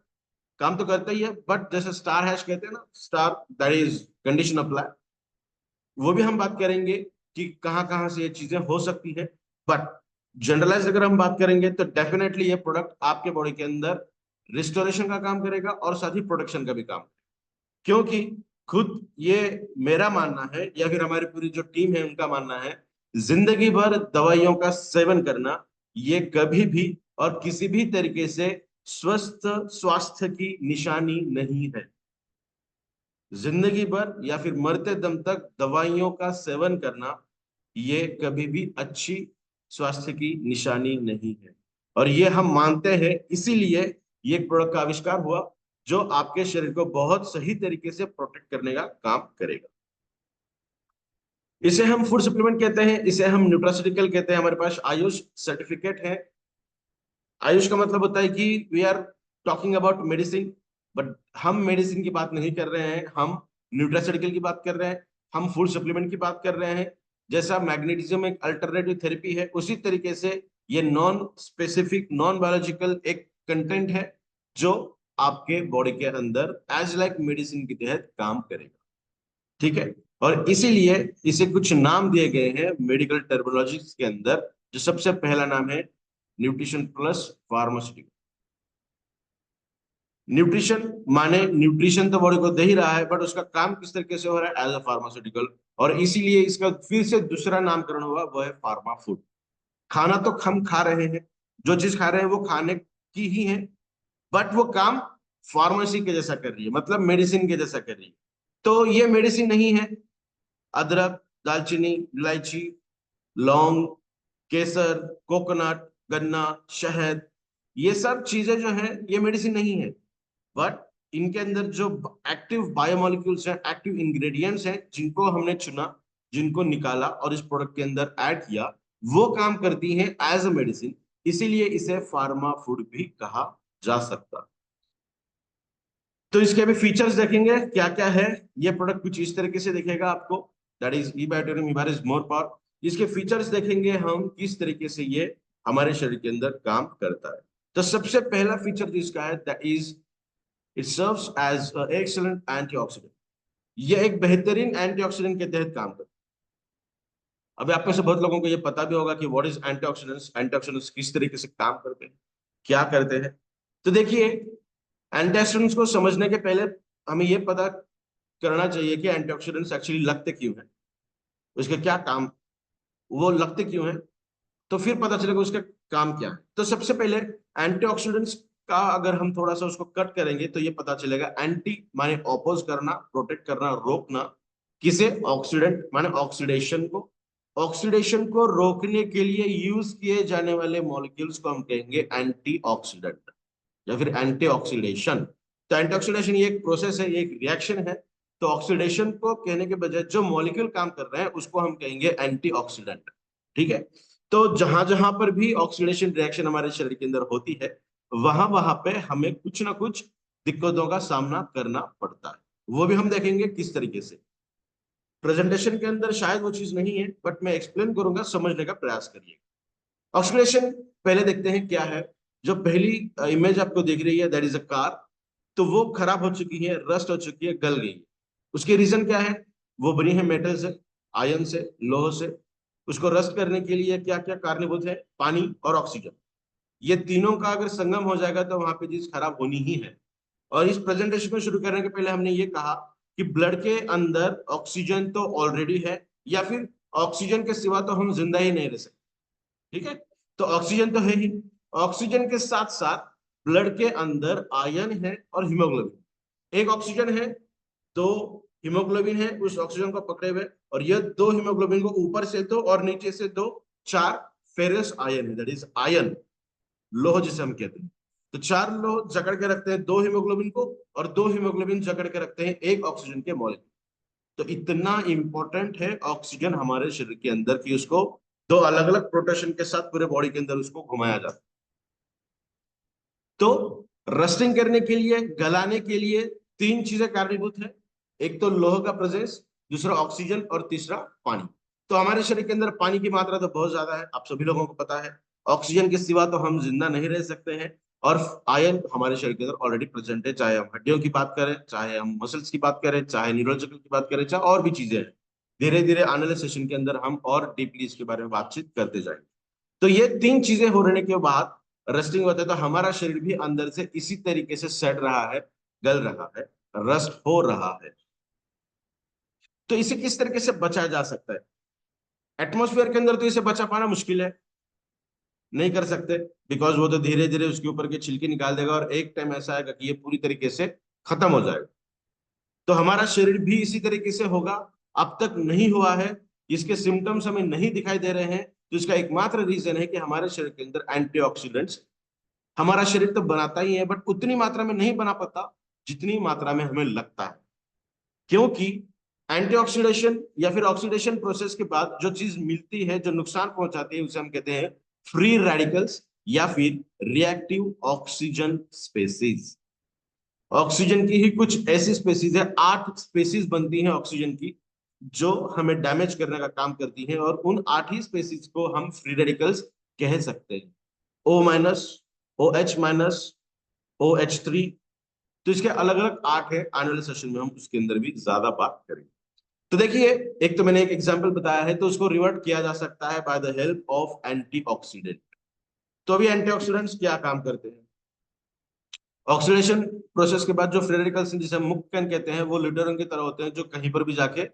काम तो करता ही है, बट जैसे स्टार हैश कहते हैं ना, star that is condition apply, वो भी हम बात करेंगे कि कहां कहां से ये चीजें हो सकती है। बट जनरलाइज अगर हम बात करेंगे तो डेफिनेटली ये प्रोडक्ट आपके बॉडी के अंदर रिस्टोरेशन का काम करेगा और साथ ही प्रोटेक्शन का भी काम, क्योंकि खुद ये मेरा मानना है या फिर हमारी पूरी जो टीम है उनका मानना है, जिंदगी भर दवाइयों का सेवन करना ये कभी भी और किसी भी तरीके से स्वस्थ स्वास्थ्य की निशानी नहीं है। जिंदगी भर या फिर मरते दम तक दवाइयों का सेवन करना ये कभी भी अच्छी स्वास्थ्य की निशानी नहीं है। और ये हम मानते हैं, इसीलिए ये प्रोडक्ट का आविष्कार हुआ जो आपके शरीर को बहुत सही तरीके से प्रोटेक्ट करने का काम करेगा। इसे हम फूड सप्लीमेंट कहते हैं, इसे हम न्यूट्रास्यूटिकल कहते हैं। हमारे पास आयुष सर्टिफिकेट है, आयुष का मतलब होता है कि we are talking about medicine, but हम मेडिसिन की बात नहीं कर रहे हैं, हम न्यूट्रास्यूटिकल की बात कर रहे हैं, हम फूड सप्लीमेंट की बात कर रहे हैं। जैसा मैग्नेटिज्म एक अल्टरनेटिव थेरेपी है, उसी तरीके से ये नॉन स्पेसिफिक नॉन बायोलॉजिकल एक कंटेंट है जो आपके बॉडी के अंदर एज लाइक मेडिसिन के तहत काम करेगा। ठीक है, और इसीलिए इसे कुछ नाम दिए गए हैं मेडिकल टर्मिनोलॉजीज के अंदर, जो सबसे पहला नाम है न्यूट्रिशन प्लस फार्मास्यूटिकल। न्यूट्रिशन माने न्यूट्रिशन तो बॉडी को दे ही रहा है, बट उसका काम किस तरीके से हो रहा है, एज अ फार्मास्यूटिकल, और इसीलिए इसका फिर से दूसरा नामकरण हुआ, वो है फार्मा फूड। खाना तो हम खा रहे हैं, जो चीज खा रहे हैं वो खाने की ही है, बट वो काम फार्मेसी के जैसा कर रही है, मतलब मेडिसिन के जैसा कर रही है। तो ये मेडिसिन नहीं है। अदरक, दालचीनी, इलायची, लौंग, केसर, कोकोनट, गन्ना, शहद, ये सब चीजें जो है ये मेडिसिन नहीं है, बट इनके अंदर जो एक्टिव बायोमोलिक्यूल्स हैं, एक्टिव इंग्रेडिएंट्स हैं, जिनको हमने चुना, जिनको निकाला और इस प्रोडक्ट के अंदर ऐड किया, वो काम करती हैं एज अ मेडिसिन। इसीलिए इसे फार्मा फूड भी कहा जा सकता। तो इसके अभी फीचर्स देखेंगे क्या क्या है। ये प्रोडक्ट कुछ इस तरीके से दिखेगा आपको, दैट इज इबाइटोरियम इबारिस मोर पावर। इसके फीचर्स देखेंगे हम किस तरीके से ये हमारे शरीर के अंदर काम करता है। तो सबसे पहला फीचर जो इसका है, that is it serves as a excellent antioxidant. ये एक बेहतरीन एंटीऑक्सीडेंट के तहत काम करता है। अभी आप में से बहुत लोगों को ये पता भी होगा कि व्हाट इज एंटीऑक्सीडेंट्स, एंटीऑक्सीडेंट्स किस तरीके से काम करते हैं, क्या करते हैं। तो देखिए, एंटीऑक्सीडेंट्स को समझने के पहले हमें ये पता करना चाहिए कि एंटीऑक्सीडेंट्स एक्चुअली लगते क्यों हैं, उसके क्या काम, वो लगते क्यों हैं, तो फिर पता चलेगा उसका काम क्या है। तो सबसे पहले एंटीऑक्सीडेंट्स का अगर हम थोड़ा सा उसको कट करेंगे तो ये पता चलेगा, एंटी माने ऑपोज करना, प्रोटेक्ट करना, रोकना। किसे? ऑक्सीडेंट माने ऑक्सीडेशन को। ऑक्सीडेशन को रोकने के लिए यूज किए जाने वाले मॉलिक्यूल्स को हम कहेंगे एंटीऑक्सीडेंट या फिर एंटीऑक्सीडेशन। तो एंटीऑक्सीडेशन ये एक प्रोसेस है, ये एक रिएक्शन है। तो ऑक्सीडेशन को कहने के बजाय जो मॉलिक्यूल काम कर रहे हैं उसको हम कहेंगे एंटीऑक्सीडेंट। ठीक है, तो जहां जहां पर भी ऑक्सीडेशन रिएक्शन हमारे शरीर के अंदर होती है, वहां वहां पे हमें कुछ ना कुछ दिक्कतों का सामना करना पड़ता है। वो भी हम देखेंगे किस तरीके से। प्रेजेंटेशन के अंदर शायद वो चीज नहीं है, बट मैं एक्सप्लेन करूंगा, समझने का प्रयास करिए। ऑक्सीडेशन पहले देखते हैं क्या है। जो पहली इमेज आपको दिख रही है, दैट इज अ कार। तो वो खराब हो चुकी है, रस्ट हो चुकी है, गल गई है। उसके रीजन क्या है? वो बनी है मेटल से, आयन से, लोह से। उसको रस्ट करने के लिए क्या क्या कारणीभूत है? पानी और ऑक्सीजन। ये तीनों का अगर संगम हो जाएगा तो वहां पे चीज खराब होनी ही है। और इस प्रेजेंटेशन को शुरू करने के पहले हमने ये कहा कि ब्लड के अंदर ऑक्सीजन तो ऑलरेडी है, या फिर ऑक्सीजन के सिवा तो हम जिंदा ही नहीं रह सकते। ठीक है, तो ऑक्सीजन तो है ही। ऑक्सीजन के साथ साथ ब्लड के अंदर आयन है और हीमोग्लोबिन। एक ऑक्सीजन है, दो हीमोग्लोबिन है उस ऑक्सीजन को पकड़े हुए, और ये दो हीमोग्लोबिन को ऊपर से दो और नीचे से दो, चार फेरस आयन है, दैट इज आयन, लोह जिसे हम कहते हैं। तो चार लोह जकड़ के रखते हैं दो हीमोग्लोबिन को, और दो हीमोग्लोबिन जकड़ के रखते हैं एक ऑक्सीजन के मॉलिक्यूल। तो इतना इंपॉर्टेंट है ऑक्सीजन हमारे शरीर के अंदर कि उसको दो अलग अलग प्रोटेक्शन के साथ पूरे बॉडी के अंदर उसको घुमाया जाता है। तो रस्टिंग करने के लिए, गलाने के लिए तीन चीजें कारणीभूत है। एक तो लोह का प्रेजेंस, दूसरा ऑक्सीजन, और तीसरा पानी। तो हमारे शरीर के अंदर पानी की मात्रा तो बहुत ज्यादा है, आप सभी लोगों को पता है। ऑक्सीजन के सिवा तो हम जिंदा नहीं रह सकते हैं। और आयन हमारे शरीर के अंदर ऑलरेडी प्रेजेंट है, चाहे हम हड्डियों की बात करें, चाहे हम मसल्स की बात करें, चाहे न्यूरोलॉजिकल की बात करें, चाहे और भी चीजें हैं। धीरे धीरे आने वाले सेशन के अंदर हम और डीपली इसके बारे में बातचीत करते जाएंगे। तो ये तीन चीजें होने के बाद रस्टिंग होता है, तो हमारा शरीर भी अंदर से इसी तरीके से सड़ रहा है, गल रहा है, रस्ट हो रहा है। तो इसे किस तरीके से बचा जा सकता है? एटमॉस्फेयर के अंदर तो इसे बचा पाना मुश्किल है, नहीं कर सकते, बिकॉज वो तो धीरे धीरे उसके ऊपर के छिलके निकाल देगा और एक टाइम ऐसा आएगा कि ये पूरी तरीके से खत्म हो जाएगा। तो हमारा शरीर भी इसी तरीके से होगा, अब तक नहीं हुआ है, इसके सिम्टम्स हमें नहीं दिखाई दे रहे हैं। तो इसका एकमात्र रीजन है कि हमारे शरीर के अंदर एंटीऑक्सीडेंट्स हमारा शरीर तो बनाता ही है, बट उतनी मात्रा में नहीं बना पाता जितनी मात्रा में हमें लगता है। क्योंकि एंटीऑक्सीडेशन या फिर ऑक्सीडेशन प्रोसेस के बाद जो चीज मिलती है, जो नुकसान पहुंचाती है, उसे हम कहते हैं फ्री रेडिकल्स या फिर रिएक्टिव ऑक्सीजन स्पेसीज। ऑक्सीजन की ही कुछ ऐसी स्पेसीज है, 8 स्पेसीज बनती हैं ऑक्सीजन की, जो हमें डैमेज करने का काम करती हैं, और उन 8 ही स्पेसीज को हम फ्री रेडिकल्स कह सकते हैं। O-, OH-, OH3। तो इसके अलग अलग 8 है, आने वाले सेशन में हम उसके अंदर भी ज्यादा बात करेंगे। तो देखिए, एक तो मैंने एक एग्जांपल बताया है, तो उसको रिवर्ट किया जा सकता है by the help of antioxidant. तो अभी एंटीऑक्सीडेंट्स क्या काम करते हैं? ऑक्सीडेशन प्रोसेस के बाद जो फ्री रेडिकल्स हैं, जिसे हम मुक्त कण कहते हैं, वो ल्यूटेरॉन की तरह होते हैं, जो कहीं पर भी जाके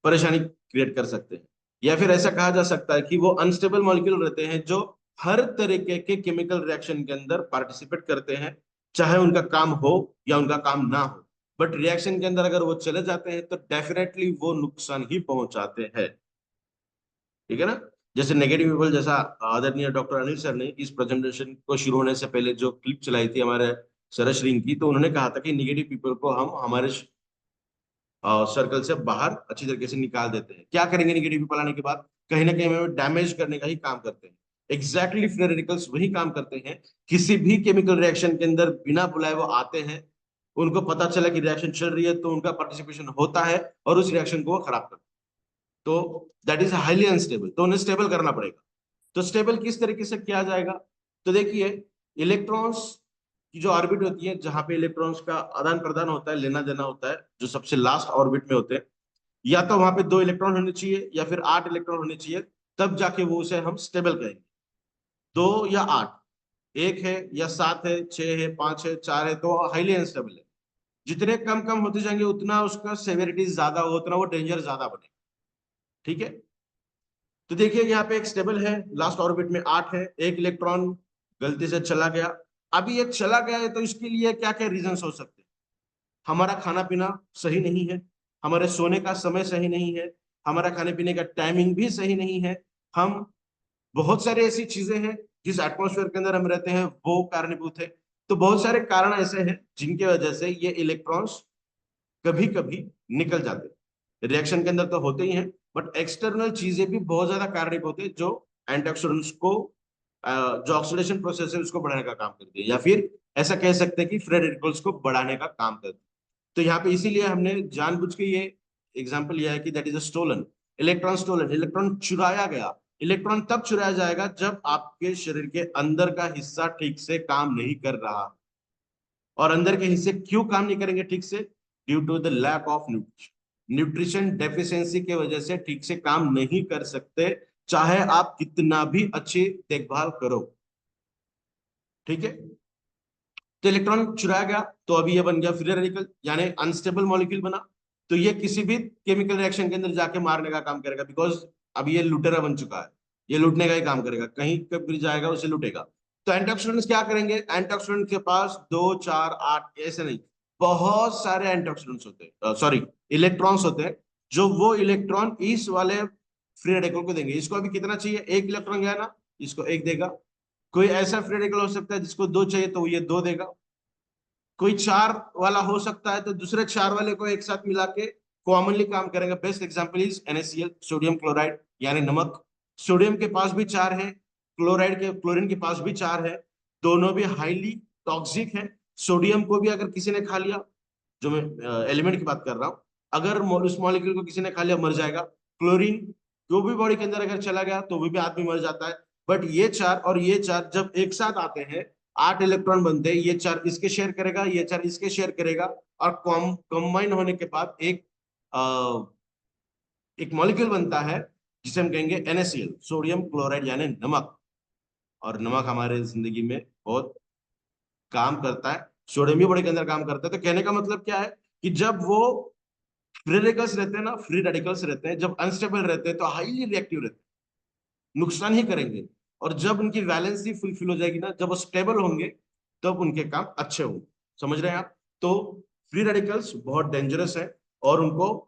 परेशानी क्रिएट कर सकते हैं। या फिर ऐसा कहा जा सकता है कि वो अनस्टेबल मॉलिक्यूल रहते हैं, जो हर तरीके के केमिकल रिएक्शन के अंदर पार्टिसिपेट करते हैं, चाहे उनका काम हो या उनका काम ना हो, बट रिएक्शन के अंदर अगर वो चले जाते हैं तो डेफिनेटली वो नुकसान ही पहुंचाते हैं। ठीक है ना? जैसे नेगेटिव पीपल, जैसा आदरणीय डॉक्टर अनिल सर ने इस प्रेजेंटेशन को शुरू होने से पहले जो क्लिप चलाई थी हमारे सरश्री की, तो उन्होंने कहा था कि नेगेटिव पीपल को हम हमारे सर्कल से बाहर अच्छी तरीके से निकाल देते हैं। क्या करेंगे नेगेटिव पीपल आने के बाद? कहीं ना कहीं हमें डैमेज करने का ही काम करते हैं। एग्जैक्टली फ्री रेडिकल्स वही काम करते हैं, किसी भी केमिकल रिएक्शन के अंदर बिना बुलाए वो आते हैं, उनको पता चला कि रिएक्शन चल रही है तो उनका पार्टिसिपेशन होता है और उस रिएक्शन को वो खराब करते हैं। तो दैट इज हाईली अनस्टेबल, तो उन्हें स्टेबल करना पड़ेगा। तो स्टेबल किस तरीके से किया जाएगा? तो देखिए, इलेक्ट्रॉन्स की जो ऑर्बिट होती है, जहां पे इलेक्ट्रॉन्स का आदान प्रदान होता है, लेना देना होता है, जो सबसे लास्ट ऑर्बिट में होते हैं, या तो वहां पे 2 इलेक्ट्रॉन होने चाहिए या फिर 8 इलेक्ट्रॉन होने चाहिए, तब जाके वो उसे हम स्टेबल कहेंगे। 2 या 8, 1 है या 7 है, 6 है, 5 है, 4 है, तो हाईली अनस्टेबल है। जितने कम कम होते जाएंगे उतना उसका सेवेरिटी ज्यादा हो, उतना वो डेंजर ज्यादा बने। ठीक है? तो देखिए, यहाँ पे एक स्टेबल है, लास्ट ऑर्बिट में 8 है, 1 इलेक्ट्रॉन गलती से चला गया। अभी ये चला गया है तो इसके लिए क्या क्या रीजंस हो सकते हैं? हमारा खाना पीना सही नहीं है, हमारे सोने का समय सही नहीं है, हमारा खाने पीने का टाइमिंग भी सही नहीं है, हम बहुत सारी ऐसी चीजें हैं जिस एटमॉस्फेयर के अंदर हम रहते हैं वो कारणीभूत है। तो बहुत सारे कारण ऐसे हैं जिनकी वजह से ये इलेक्ट्रॉन्स कभी कभी निकल जाते हैं। रिएक्शन के अंदर तो होते ही हैं, बट एक्सटर्नल चीजें भी बहुत ज्यादा कारणीभूत है, जो एंटीऑक्सीडेंट्स को जो ऑक्सीडेशन प्रोसेस है उसको बढ़ाने का काम करती है, या फिर ऐसा कह सकते हैं कि फ्री रेडिकल्स को बढ़ाने का काम करती है। तो यहाँ पे इसीलिए हमने जानबूझ के ये एग्जांपल लिया है कि that is a stolen electron. Stolen electron चुराया गया। इलेक्ट्रॉन तब चुराया जाएगा जब आपके शरीर के अंदर का हिस्सा ठीक से काम नहीं कर रहा। और अंदर के हिस्से क्यों काम नहीं करेंगे ठीक से? Due to the lack of nutrition. Nutrition deficiency की वजह से ठीक से काम नहीं कर सकते, चाहे आप कितना भी अच्छी देखभाल करो। ठीक है? तो इलेक्ट्रॉन चुराया गया, तो अभी ये बन गया फ्री रेडिकल, यानी अनस्टेबल मॉलिक्यूल बना। तो ये किसी भी केमिकल रिएक्शन के अंदर जाके मारने का काम करेगा, बिकॉज अब ये लुटेरा बन चुका है, ये लूटने का ही काम करेगा, कहीं कभी जाएगा उसे लूटेगा। तो एंटीऑक्सीडेंट्स क्या करेंगे? एंटीऑक्सीडेंट के पास 2, 4, 8 ऐसे नहीं, बहुत सारे एंटीऑक्सीडेंट्स होते हैं, सॉरी इलेक्ट्रॉन्स होते हैं, जो वो इलेक्ट्रॉन इस वाले फ्री रेडिकल को देंगे। इसको अभी कितना चाहिए? 1 इलेक्ट्रॉन गया ना, इसको 1 देगा। कोई ऐसा फ्री रेडिकल हो सकता है जिसको 2 चाहिए, तो ये 2 देगा। कोई 4 वाला हो सकता है, तो दूसरे 4 वाले को एक साथ मिला के कॉमनली काम करेगा। Best example is NaCl, sodium chloride यानी नमक। सोडियम के पास भी 4 है, क्लोरीन के पास भी 4 है, दोनों भी हाईली टॉक्सिक है। सोडियम को भी अगर किसी ने खा लिया, जो मैं एलिमेंट की बात कर रहा हूं, अगर उस मॉलिक्यूल को किसी ने खा लिया मर जाएगा। क्लोरीन जो भी बॉडी के अंदर अगर चला गया तो वो भी आदमी मर जाता है। बट ये 4 और ये 4 जब एक साथ आते हैं, 8 इलेक्ट्रॉन बनते हैं, ये 4 इसके शेयर करेगा, ये 4 इसके शेयर करेगा, और कंबाइन होने के बाद एक मॉलिक्यूल बनता है जिसे हम कहेंगे NaCl, सोडियम क्लोराइड यानी नमक। और नमक हमारे जिंदगी में बहुत काम करता है, सोडियम भी बॉडी के अंदर काम करता है। तो कहने का मतलब क्या है कि जब वो फ्री रेडिकल्स रहते हैं ना, फ्री रेडिकल्स रहते हैं, जब अनस्टेबल रहते हैं तो हाईली रिएक्टिव रहते हैं, नुकसान ही करेंगे। और जब उनकी वैलेंसी फुलफिल हो जाएगी ना, जब वो स्टेबल होंगे, तब उनके काम अच्छे होंगे। समझ रहे हैं आप? तो फ्री रेडिकल्स बहुत डेंजरस है, और उनको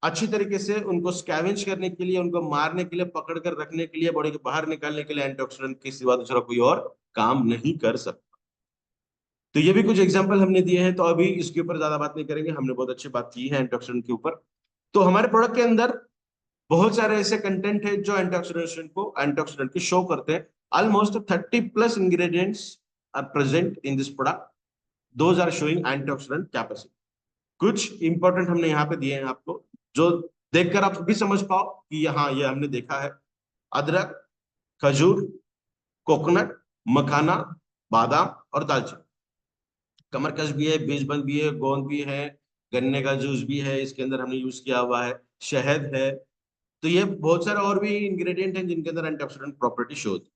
अच्छी तरीके से उनको स्कैवेंज करने के लिए, उनको मारने के लिए, पकड़ कर रखने के लिए, बॉडी के बाहर निकालने के लिए एंटीऑक्सीडेंट के सिवा दूसरा कोई और काम नहीं कर सकता। तो ये भी कुछ एग्जांपल हमने दिए हैं, तो अभी इसके ऊपर ज्यादा बात नहीं करेंगे, हमने बहुत अच्छी बात की है एंटीऑक्सीडेंट के ऊपर। तो हमारे प्रोडक्ट के अंदर बहुत सारे ऐसे कंटेंट है जो एंटीऑक्सीडेंट को शो करते हैं, almost 30 plus ingredients are present in this product. Those are showing antioxidant capacity. कुछ इंपॉर्टेंट हमने यहाँ पे दिए हैं आपको, जो देखकर आप भी समझ पाओ कि हाँ ये हमने देखा है। अदरक, खजूर, कोकोनट, मखाना, बादाम और दालचीनी। कमरकश भी है, बीजबंद भी है, गोंद भी है, गन्ने का जूस भी है, इसके अंदर हमने यूज किया हुआ है, शहद है। तो ये बहुत सारे और भी इंग्रेडिएंट हैं जिनके अंदर एंटीऑक्सीडेंट प्रॉपर्टी शो होती है।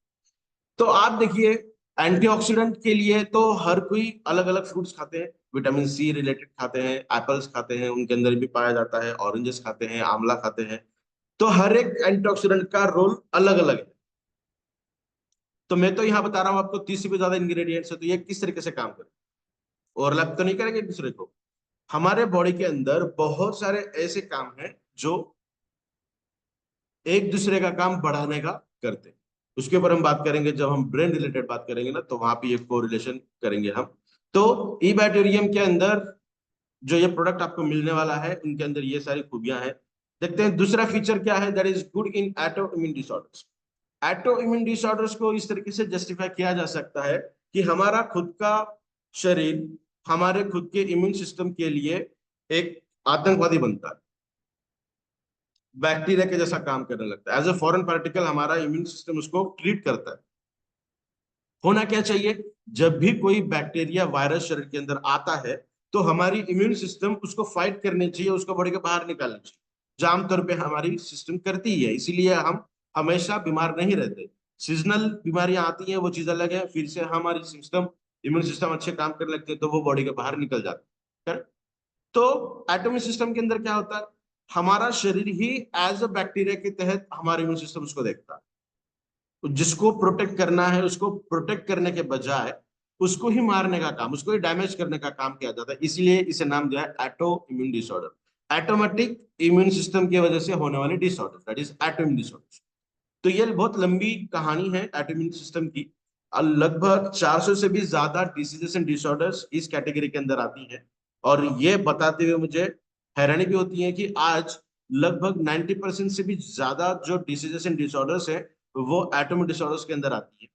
तो आप देखिए, एंटीऑक्सीडेंट के लिए तो हर कोई अलग अलग फ्रूट्स खाते हैं, विटामिन सी रिलेटेड खाते हैं, एप्पल्स खाते हैं, उनके अंदर भी पाया जाता है, ऑरेंजेस खाते हैं, आंवला खाते हैं। तो हर एक एंटीऑक्सीडेंट का रोल अलग अलग है। तो मैं तो यहाँ बता रहा हूँ आपको 30 से भी ज्यादा इंग्रेडिएंट्स है, तो ये किस तरीके से काम करे, ओवरलैप तो नहीं करेंगे एक दूसरे को। हमारे बॉडी के अंदर बहुत सारे ऐसे काम हैं जो एक दूसरे का काम बढ़ाने का करते हैं। उसके ऊपर हम बात करेंगे जब हम ब्रेन रिलेटेड बात करेंगे ना, तो वहां पे ये कोरिलेशन करेंगे हम। तो ई बैक्टीरियम के अंदर जो ये प्रोडक्ट आपको मिलने वाला है, उनके अंदर ये सारी खूबियां हैं। देखते हैं दूसरा फीचर क्या है, that is good in auto immune disorders. Auto immune disorders को इस तरीके से जस्टिफाई किया जा सकता है कि हमारा खुद का शरीर हमारे खुद के इम्यून सिस्टम के लिए एक आतंकवादी बनता है, बैक्टीरिया के जैसा काम करने लगता है। एज ए फॉरेन पार्टिकल हमारा इम्यून सिस्टम उसको ट्रीट करता है। होना क्या चाहिए, जब भी कोई बैक्टीरिया वायरस शरीर के अंदर आता है तो हमारी इम्यून सिस्टम उसको फाइट करनी चाहिए, उसको बॉडी के बाहर निकालनी चाहिए, जो आमतौर पे हमारी सिस्टम करती है। इसीलिए हम हमेशा बीमार नहीं रहते। सीजनल बीमारियां आती हैं, वो चीज अलग है, फिर से हमारी सिस्टम इम्यून सिस्टम अच्छे काम करने लगते हैं तो वो बॉडी के बाहर निकल जाते हैं। तो एटॉमिक सिस्टम के अंदर क्या होता है, हमारा शरीर ही एज अ बैक्टीरिया के तहत हमारे इम्यून सिस्टम उसको देखता है। तो जिसको प्रोटेक्ट करना है, उसको प्रोटेक्ट करने के बजाय उसको ही मारने का काम, उसको ही डैमेज करने का काम किया जाता है। इसलिए इसे नाम दिया है auto immune disorder. Automatic immune system की वजह से होने वाले disorder, that is auto immune disorder. तो ये बहुत लंबी कहानी है एटो इम्यून सिस्टम की। लगभग 400 से भी ज्यादा डिसीजेस एंड डिसऑर्डर्स इस कैटेगरी के अंदर आती हैं। और ये बताते हुए मुझे हैरानी भी होती है कि आज लगभग 90% से भी ज्यादा जो डिसीजेस एंड डिसऑर्डर्स है वो एटॉमिक डिसऑर्डर्स के अंदर आती है।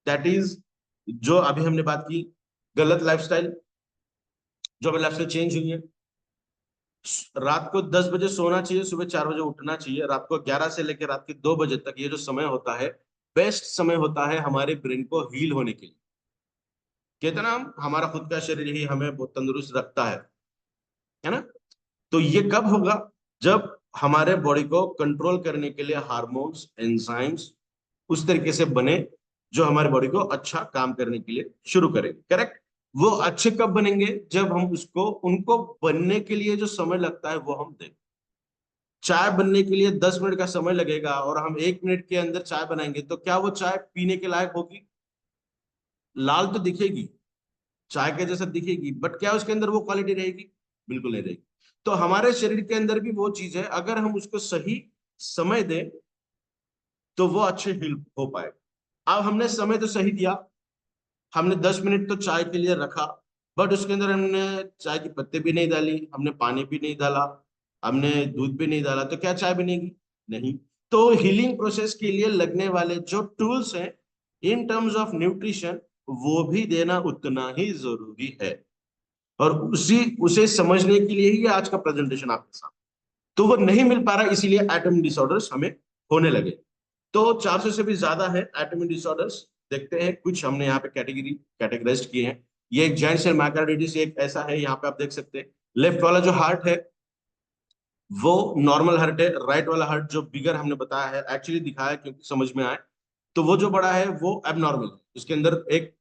दैट इज, जो अभी हमने बात की, गलत लाइफस्टाइल, जो हमें लाइफस्टाइल चेंज हुई है। रात को 10 बजे सोना चाहिए, सुबह 4 बजे उठना चाहिए। रात को 11 से लेकर रात के 2 बजे तक ये जो समय होता है, बेस्ट समय होता है हमारे ब्रेन को हील होने के लिए। कहते ना, हमारा खुद का शरीर ही हमें बहुत तंदुरुस्त रखता है ना। तो ये कब होगा, जब हमारे बॉडी को कंट्रोल करने के लिए हार्मोन्स, एंजाइम्स उस तरीके से बने जो हमारे बॉडी को अच्छा काम करने के लिए शुरू करेंगे। करेक्ट। वो अच्छे कब बनेंगे, जब हम उसको, उनको बनने के लिए जो समय लगता है वो हम दें। चाय बनने के लिए 10 मिनट का समय लगेगा और हम 1 मिनट के अंदर चाय बनाएंगे, तो क्या वो चाय पीने के लायक होगी? लाल तो दिखेगी, चाय के जैसा दिखेगी, बट क्या उसके अंदर वो क्वालिटी रहेगी? बिल्कुल नहीं रहेगी। तो हमारे शरीर के अंदर भी वो चीज है, अगर हम उसको सही समय दें तो वो अच्छे हील हो पाएगा। अब हमने समय तो सही दिया, हमने 10 मिनट तो चाय के लिए रखा, बट उसके अंदर हमने चाय की पत्ते भी नहीं डाली, हमने पानी भी नहीं डाला, हमने दूध भी नहीं डाला, तो क्या चाय बनेगी? नहीं। तो हीलिंग प्रोसेस के लिए लगने वाले जो टूल्स हैं इन टर्म्स ऑफ न्यूट्रिशन, वो भी देना उतना ही जरूरी है। और उसे समझने के लिए ही आज का प्रेजेंटेशन आपके साथ। तो वो नहीं मिल पा रहा, इसीलिए एटॉमिक डिसऑर्डर्स हमें होने लगे। तो 400 से भी ज्यादा है एटॉमिक डिसऑर्डर्स। देखते हैं, कुछ हमने यहाँ पे कैटेगराइज किए हैं। ये एक जायंट सेल मायोकार्डिटिस एक ऐसा है, यहाँ पे आप देख सकते हैं लेफ्ट वाला जो हार्ट है वो नॉर्मल हार्ट है, राइट वाला हार्ट जो बिगर हमने बताया है, एक्चुअली दिखाया क्योंकि समझ में आए, तो वो जो बड़ा है वो एबनॉर्मल है, उसके अंदर एक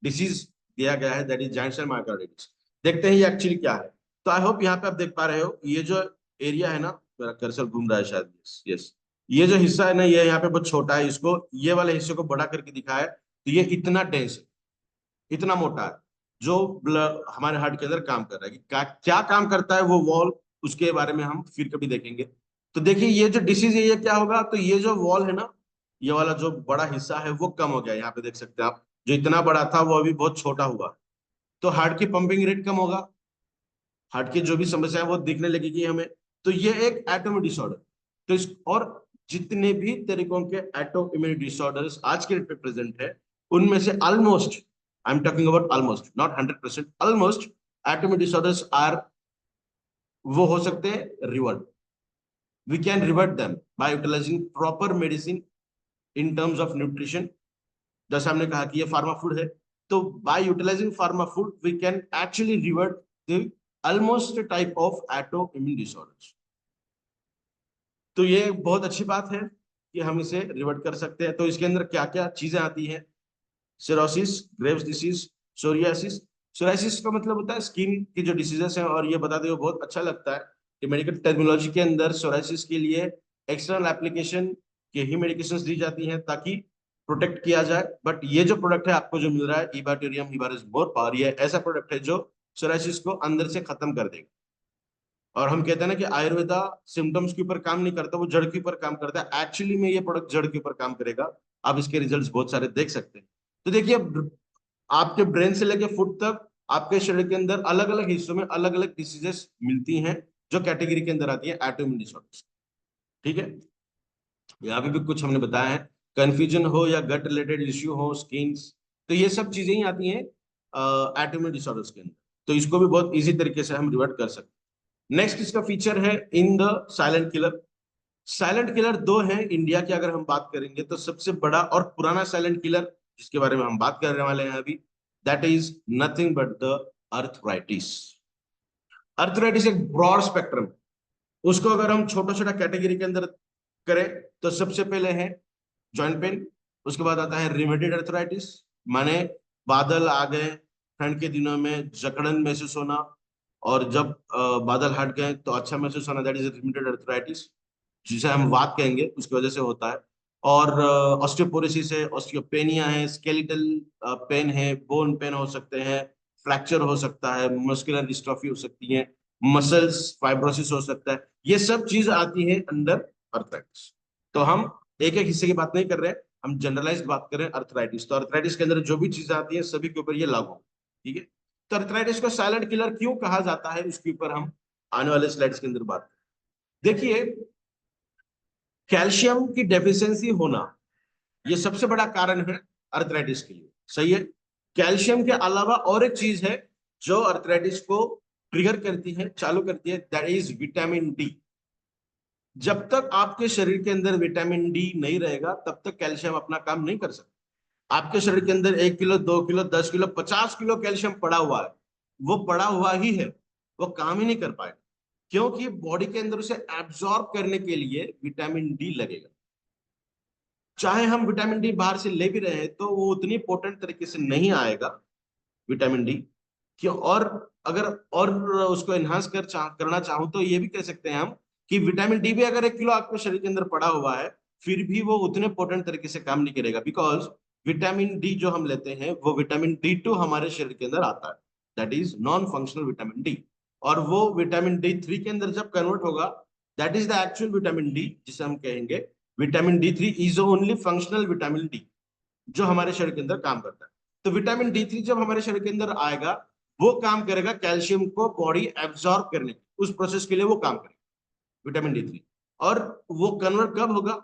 डिसीज दिया गया है, that is giant cell myocarditis. देखते हैं ये एक्चुअली क्या है। तो आई होप यहाँ पे आप देख पा रहे हो, ये जो एरिया है ना, मेरा कर्सर घूम रहा है शायद, यस, ये जो हिस्सा है ना, ये यहाँ पे बहुत छोटा है, इसको ये वाले हिस्से को बड़ा करके दिखाया है, तो ये इतना डेंस है, इतना मोटा है, जो हमारे हार्ट के अंदर काम कर रहा है। कि क्या काम करता है वो वॉल, उसके बारे में हम फिर कभी देखेंगे। तो देखिए ये जो डिसीज है ये क्या होगा, तो ये जो वॉल है ना, ये वाला जो बड़ा हिस्सा है वो कम हो गया, यहाँ पे देख सकते हैं आप, जो इतना बड़ा था वो अभी बहुत छोटा हुआ। तो हार्ट की पंपिंग रेट कम होगा, हार्ट की जो भी समस्या है वो दिखने लगेगी हमें। तो ये एक एटॉमिक डिसऑर्डर। तो इस और जितने भी तरीकों के ऑटो इम्यून डिसऑर्डर्स आज के डेट पे प्रेजेंट है, उनमें से almost, I am talking about almost, not 100%, almost auto immune disorders are, वो हो सकते हैं revert. We can revert them by utilizing proper medicine in terms of nutrition. जैसे हमने कहा कि ये फार्मा फूड है, तो by utilizing pharma food we can actually revert the almost type of autoimmune disorders. तो ये बहुत अच्छी बात है कि हम इसे रिवर्ट कर सकते हैं. तो इसके अंदर क्या क्या चीजें आती हैं? Cirrhosis, Graves disease, psoriasis. Psoriasis का मतलब होता है स्किन की जो डिसीजेस हैं, और ये बताते हुए बहुत अच्छा लगता है कि मेडिकल टर्मिनोलॉजी के अंदर सोराइसिस के लिए एक्सटर्नल एप्लीकेशन के ही मेडिकेशंस दी जाती हैं ताकि प्रोटेक्ट किया जाए. बट ये जो प्रोडक्ट है आपको जो मिल रहा है, इबाट्यूरियम हिबारिस-बोर पावर, ये ऐसा प्रोडक्ट है जो सोराइसिस को अंदर से खत्म कर देगा. और हम कहते हैं ना कि आयुर्वेदा सिम्टम्स के ऊपर काम नहीं करता, वो जड़ के ऊपर काम करता है. एक्चुअली में ये प्रोडक्ट जड़ के ऊपर काम करेगा. आप इसके रिजल्ट्स बहुत सारे देख सकते हैं. तो देखिए, आपके ब्रेन से लेके फुट तक आपके शरीर के अंदर अलग अलग हिस्सों में अलग अलग डिसीजेस मिलती हैं जो कैटेगरी के अंदर आती है ऑटोइम्यून डिसऑर्डर्स. ठीक है, यहाँ पे भी कुछ हमने बताया है. कंफ्यूजन हो या गट रिलेटेड इश्यू हो, स्किन्स, तो ये सब चीजें ही आती हैं ऑटोइम्यून डिसऑर्डर्स के अंदर. तो इसको भी बहुत इजी तरीके से हम रिवर्ट कर सकते हैं. नेक्स्ट इसका फीचर है in the silent killer. Silent killer दो हैं इंडिया की. अगर हम बात करेंगे तो सबसे बड़ा और पुराना साइलेंट किलर जिसके बारे में हम बात करने वाले हैं अभी, that is nothing but the arthritis. Arthritis एक ब्रॉड स्पेक्ट्रम. उसको अगर हम छोटा छोटा कैटेगरी के अंदर करें तो सबसे पहले है जॉइंट पेन. उसके बाद आता है रिमेटेड अर्थराइटिस, माने बादल आ गए ठंड के दिनों में जकड़न महसूस होना, और जब बादल हट गए तो अच्छा महसूस होना, दैट इज रिमेटेड अर्थराइटिस, जिसे हम वात कहेंगे, उसकी वजह से होता है. और ऑस्टियोपोरोसिस है, ऑस्टियोपेनिया है, स्केलेटल पेन है, बोन पेन हो सकते हैं, फ्रैक्चर हो सकता है, मस्कुलर डिस्ट्रॉफी हो सकती है, मसल्स फाइब्रोसिस हो सकता है. ये सब चीज आती है अंडर अर्थराइटिस. तो हम एक एक हिस्से की बात नहीं कर रहे हैं, हम जनरलाइज्ड बात कर रहे हैं अर्थराइटिस. तो अर्थराइटिस के अंदर जो भी चीजें आती है सभी के ऊपर ये लागू. ठीक है, तो अर्थराइटिस को साइलेंट किलर क्यों कहा जाता है, उसके ऊपर हम आने वाले स्लाइड्स के अंदर बात. देखिए, कैल्शियम की डेफिशिएंसी होना ये सबसे बड़ा कारण है अर्थराइटिस के लिए. सही है. कैल्शियम के अलावा और एक चीज है जो अर्थराइटिस को ट्रिगर करती है, चालू करती है, दैट इज विटामिन डी. जब तक आपके शरीर के अंदर विटामिन डी नहीं रहेगा तब तक कैल्शियम अपना काम नहीं कर सकता. आपके शरीर के अंदर 1 kilo, 2 kilo, 10 kilo, 50 kilo calcium पड़ा हुआ है, वो पड़ा हुआ ही है, वो काम ही नहीं कर पाएगा, क्योंकि बॉडी के अंदर उसे एब्जॉर्ब करने के लिए विटामिन डी लगेगा. चाहे हम विटामिन डी बाहर से ले भी रहे हैं तो वो उतनी पोटेंट तरीके से नहीं आएगा विटामिन डी. क्यों? और अगर और उसको एनहांस करना चाहूं तो ये भी कह सकते हैं हम कि विटामिन डी भी अगर 1 किलो आपके शरीर के अंदर पड़ा हुआ है फिर भी वो उतने पोटेंट तरीके से काम नहीं करेगा, बिकॉज विटामिन डी जो हम लेते हैं वो विटामिन D2 हमारे शरीर के अंदर आता है, that is non functional vitamin D. और वो विटामिन D3 के अंदर जब कन्वर्ट होगा, that is the actual vitamin D, जिसे हम कहेंगे vitamin D3 is only functional vitamin D जो हमारे शरीर के अंदर काम करता है. तो विटामिन D3 जब हमारे शरीर के अंदर आएगा वो काम करेगा कैल्शियम को बॉडी एब्जॉर्ब करने की, उस प्रोसेस के लिए वो काम करेगा विटामिन D3. और वो कन्वर्ट कब होगा?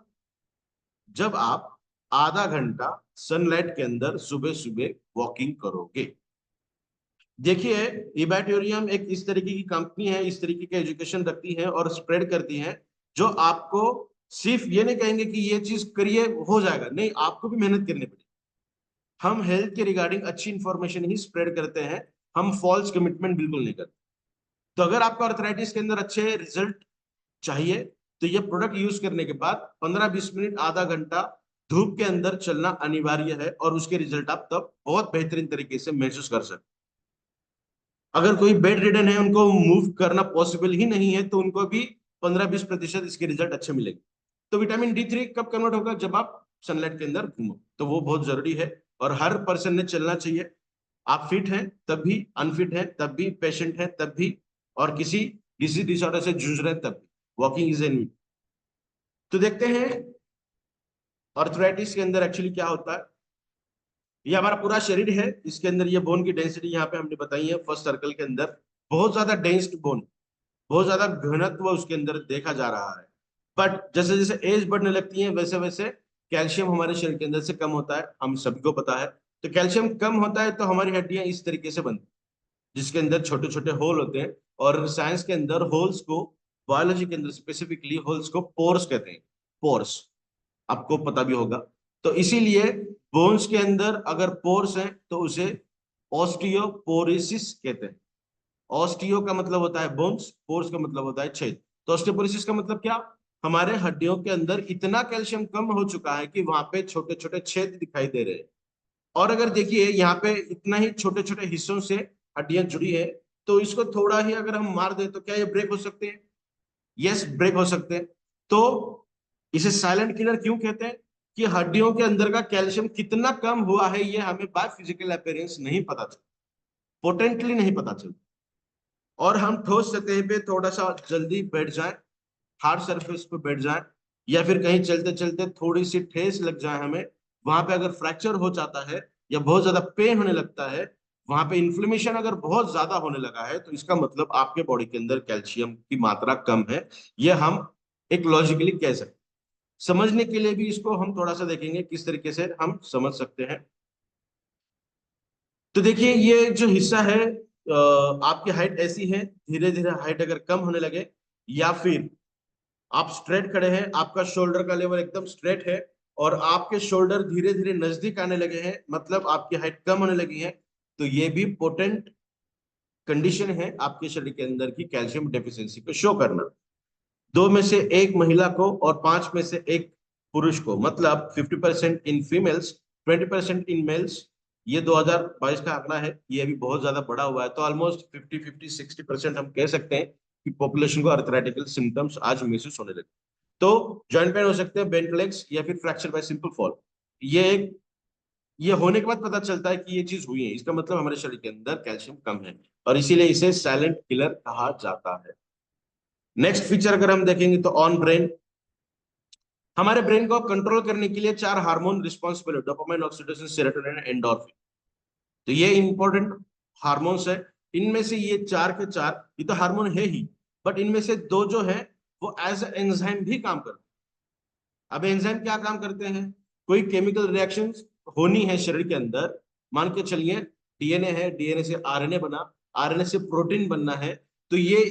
जब आप आधा घंटा सनलाइट के अंदर सुबह सुबह वॉकिंग करोगे. देखिए, इबैट्यूरियम एक इस तरीके की कंपनी है, इस तरीके की एजुकेशन रखती है और स्प्रेड करती है, जो आपको सिर्फ ये नहीं कहेंगे कि ये चीज करिए हो जाएगा, नहीं, आपको भी मेहनत करनी पड़ेगी. हम हेल्थ के रिगार्डिंग अच्छी इंफॉर्मेशन ही स्प्रेड करते हैं, हम फॉल्स कमिटमेंट बिल्कुल नहीं करते. तो अगर आपको अर्थराइटिस के अंदर अच्छे रिजल्ट चाहिए तो ये प्रोडक्ट यूज करने के बाद 15-20 मिनट, आधा घंटा धूप के अंदर चलना अनिवार्य है, और उसके रिजल्ट आप तब बहुत बेहतरीन तरीके से महसूस कर सकते. अगर कोई बेड रिडन है, उनको मूव करना पॉसिबल ही नहीं है, तो उनको भी 15-20% इसके रिजल्ट अच्छे मिलेंगे. तो विटामिन D3 कब कन्वर्ट होगा? जब आप सनलाइट के अंदर घूमो, तो वो बहुत जरूरी है और हर पर्सन ने चलना चाहिए. आप फिट हैं तब भी, अनफिट है तब भी, पेशेंट है तब भी, और किसी डिसीज डिसऑर्डर से जूझ रहे हैं तब भी, वॉकिंग इज एन. तो देखते हैं अर्थराइटिस के अंदर एक्चुअली क्या होता है. ये हमारा पूरा शरीर है, इसके अंदर ये बोन की डेंसिटी यहाँ पे हमने बताई है. फर्स्ट सर्कल के अंदर बहुत ज्यादा डेंस्ड बोन, बहुत ज्यादा घनत्व उसके अंदर देखा जा रहा है. बट जैसे जैसे एज बढ़ने लगती है वैसे वैसे कैल्शियम हमारे शरीर के अंदर से कम होता है, हम सभी को पता है। तो कैल्शियम कम होता है तो हमारी हड्डियां इस तरीके से बनती हैं, जिसके अंदर छोटे छोटे होल होते हैं। और साइंस के अंदर होल्स को, बायोलॉजी के अंदर स्पेसिफिकली होल्स को पोर्स कहते हैं। पोर्स आपको पता भी होगा। तो इसीलिए बोन्स के अंदर अगर पोर्स हैं तो उसे ऑस्टियोपोरोसिस कहते हैं। ऑस्टियो का मतलब होता है बोन्स, पोर्स का मतलब होता है छेद। तो ऑस्टियोपोरोसिस का मतलब क्या? हमारे हड्डियों के अंदर इतना कैल्शियम कम हो चुका है कि वहां पे छोटे छोटे छेद दिखाई दे रहे हैं। और अगर देखिए यहाँ पे इतना ही छोटे छोटे हिस्सों से हड्डियां जुड़ी है, तो इसको थोड़ा ही अगर हम मार दें तो क्या ये ब्रेक हो सकते हैं? यस, ब्रेक हो सकते हैं। तो इसे साइलेंट किलर क्यों कहते हैं? कि हड्डियों के अंदर का कैल्शियम कितना कम हुआ है ये हमें बाय फिजिकल अपीयरेंस नहीं पता चलता, पोटेंटली नहीं पता चलता। और हम ठोस सतह पे थोड़ा सा जल्दी बैठ जाएं, हार्ड सरफेस पे बैठ जाएं, या फिर कहीं चलते चलते थोड़ी सी ठेस लग जाए हमें, वहां पे अगर फ्रैक्चर हो जाता है या बहुत ज्यादा पेन होने लगता है, वहां पे इन्फ्लेमेशन अगर बहुत ज्यादा होने लगा है, तो इसका मतलब आपके बॉडी के अंदर कैल्शियम की मात्रा कम है। यह हम एक लॉजिकली कह सकते हैं। समझने के लिए भी इसको हम थोड़ा सा देखेंगे किस तरीके से हम समझ सकते हैं। तो देखिए ये जो हिस्सा है, आपकी हाइट ऐसी है, धीरे धीरे हाइट अगर कम होने लगे, या फिर आप स्ट्रेट खड़े हैं, आपका शोल्डर का लेवल एकदम स्ट्रेट है और आपके शोल्डर धीरे धीरे नजदीक आने लगे हैं, मतलब आपकी हाइट कम होने लगी है, तो ये भी पोटेंट कंडीशन है आपके शरीर के अंदर की कैल्शियम डेफिशिएंसी को शो करना। 2 में से 1 महिला को और 5 में से 1 पुरुष को, मतलब 50% इन फीमेल्स, 20% इन मेल्स। ये 2022 का आंकड़ा है, ये अभी बहुत ज्यादा बड़ा हुआ है। तो ऑलमोस्ट 50-50-60% हम कह सकते हैं कि पॉपुलेशन को अर्थराइटिकल सिम्टम्स आज महसूस होने लगे। तो जॉइंट पेन हो सकते हैं, बेंट लेग्स, या फिर फ्रैक्चर बाय सिंपल फॉल। ये होने के बाद पता चलता है कि ये चीज हुई है, इसका मतलब हमारे शरीर के अंदर कैल्शियम कम है, और इसीलिए इसे साइलेंट किलर कहा जाता है। नेक्स्ट फीचर अगर हम देखेंगे तो ऑन ब्रेन, हमारे ब्रेन को कंट्रोल करने के लिए 4 हार्मोन रिस्पॉन्सिबल है: डोपामाइन, ऑक्सीटोसिन, सेरोटोनिन, एंडोर्फिन। तो ये इंपॉर्टेंट हार्मोन्स है। इनमें से ये 4 के 4 ये तो हार्मोन है ही, बट इनमें से 2 जो है वो एज एंजाइम भी काम करते हैं। अब एंजाइम क्या काम करते हैं? कोई केमिकल रिएक्शंस होनी है शरीर के अंदर, मान के चलिए डीएनए है, डीएनए से आरएनए बना, आरएनए से प्रोटीन बनना है, तो ये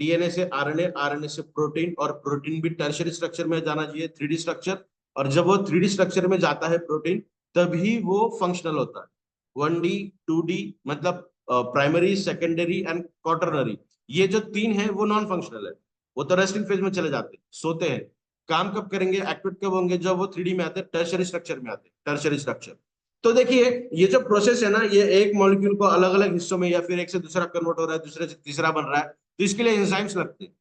डीएनए से आरएनए, आरएनए से प्रोटीन, और प्रोटीन भी टर्शियरी स्ट्रक्चर में जाना चाहिए, 3D स्ट्रक्चर। और जब वो 3D स्ट्रक्चर में जाता है प्रोटीन, तभी वो फंक्शनल होता है। 1D 2D मतलब प्राइमरी, सेकेंडरी एंड क्वार्टरनरी, ये जो 3 है वो नॉन फंक्शनल है, वो तो रेस्टिंग फेज में चले जाते हैं, सोते हैं। काम कब करेंगे, एक्टिवेट कब होंगे? जब वो 3D में आते हैं, टर्शियरी स्ट्रक्चर में आते हैं, टर्शियरी स्ट्रक्चर। तो देखिए ये जो प्रोसेस है ना, ये एक मॉलिक्यूल को अलग अलग हिस्सों में, या फिर एक से दूसरा कन्वर्ट हो रहा है, दूसरे से तीसरा बन रहा है, तो इसके लिए एंजाइम्स लगते हैं।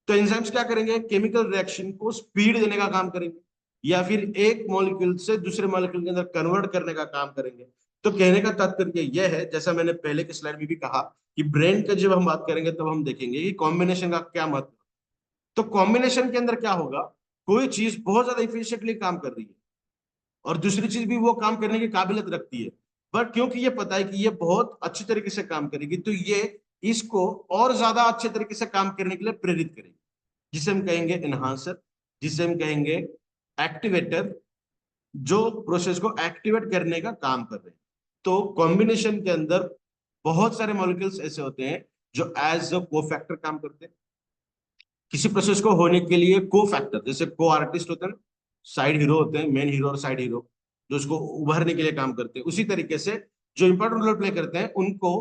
तो एंजाइम्स क्या करेंगे? केमिकल रिएक्शन को स्पीड देने का काम करेंगे, या फिर एक मॉलिक्यूल से दूसरे मॉलिक्यूल के अंदर कन्वर्ट करने का काम करेंगे। तो कहने का तात्पर्य यह है, जैसा मैंने पहले के स्लाइड में भी कहा, कि ब्रेन का जब हम बात करेंगे तब हम देखेंगे कि कॉम्बिनेशन का क्या महत्व। तो कॉम्बिनेशन के अंदर क्या होगा? कोई चीज बहुत ज्यादा इफिशिएंटली काम कर रही है और दूसरी चीज भी वो काम करने की काबिलियत रखती है, बट क्योंकि ये पता है कि ये बहुत अच्छी तरीके से काम करेगी, तो ये इसको और ज्यादा अच्छे तरीके से काम करने के लिए प्रेरित करेगी, जिसे हम कहेंगे एनहांसर, जिसे हम कहेंगे एक्टिवेटर, जो प्रोसेस को एक्टिवेट करने का काम कर रहे हैं। तो कॉम्बिनेशन के अंदर बहुत सारे मॉलिक्यूल्स ऐसे होते हैं जो एज अ को फैक्टर काम करते हैं। किसी प्रोसेस को होने के लिए को फैक्टर, जैसे को आर्टिस्ट होते हैं, साइड हीरो होते हैं, मेन हीरो और साइड हीरो, जो उसको उभरने के लिए काम करते हैं, उसी तरीके से जो इंपॉर्टेंट रोल प्ले करते हैं उनको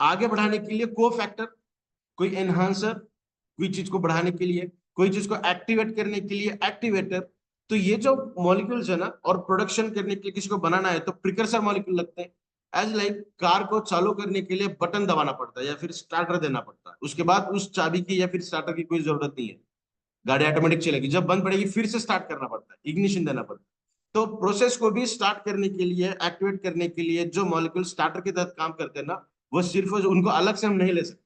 आगे बढ़ाने के लिए को फैक्टर, कोई एनहांसर कोई चीज को बढ़ाने के लिए, कोई चीज को एक्टिवेट करने के लिए एक्टिवेटर। तो ये जो मॉलिक्यूल्स है ना, और प्रोडक्शन करने के लिए किसी को बनाना है तो प्रिकर्सर मॉलिक्यूल लगते हैं। एज लाइक कार को चालू करने के लिए बटन दबाना पड़ता है या फिर स्टार्टर देना पड़ता है, उसके बाद उस चाबी की या फिर स्टार्टर की कोई जरूरत नहीं है, गाड़ी ऑटोमेटिक चलेगी। जब बंद पड़ेगी फिर से स्टार्ट करना पड़ता है, इग्निशन देना पड़ता है। तो प्रोसेस को भी स्टार्ट करने के लिए, एक्टिवेट करने के लिए जो मॉलिक्यूल स्टार्टर के तहत काम करते हैं ना, वो सिर्फ उनको अलग से हम नहीं ले सकते।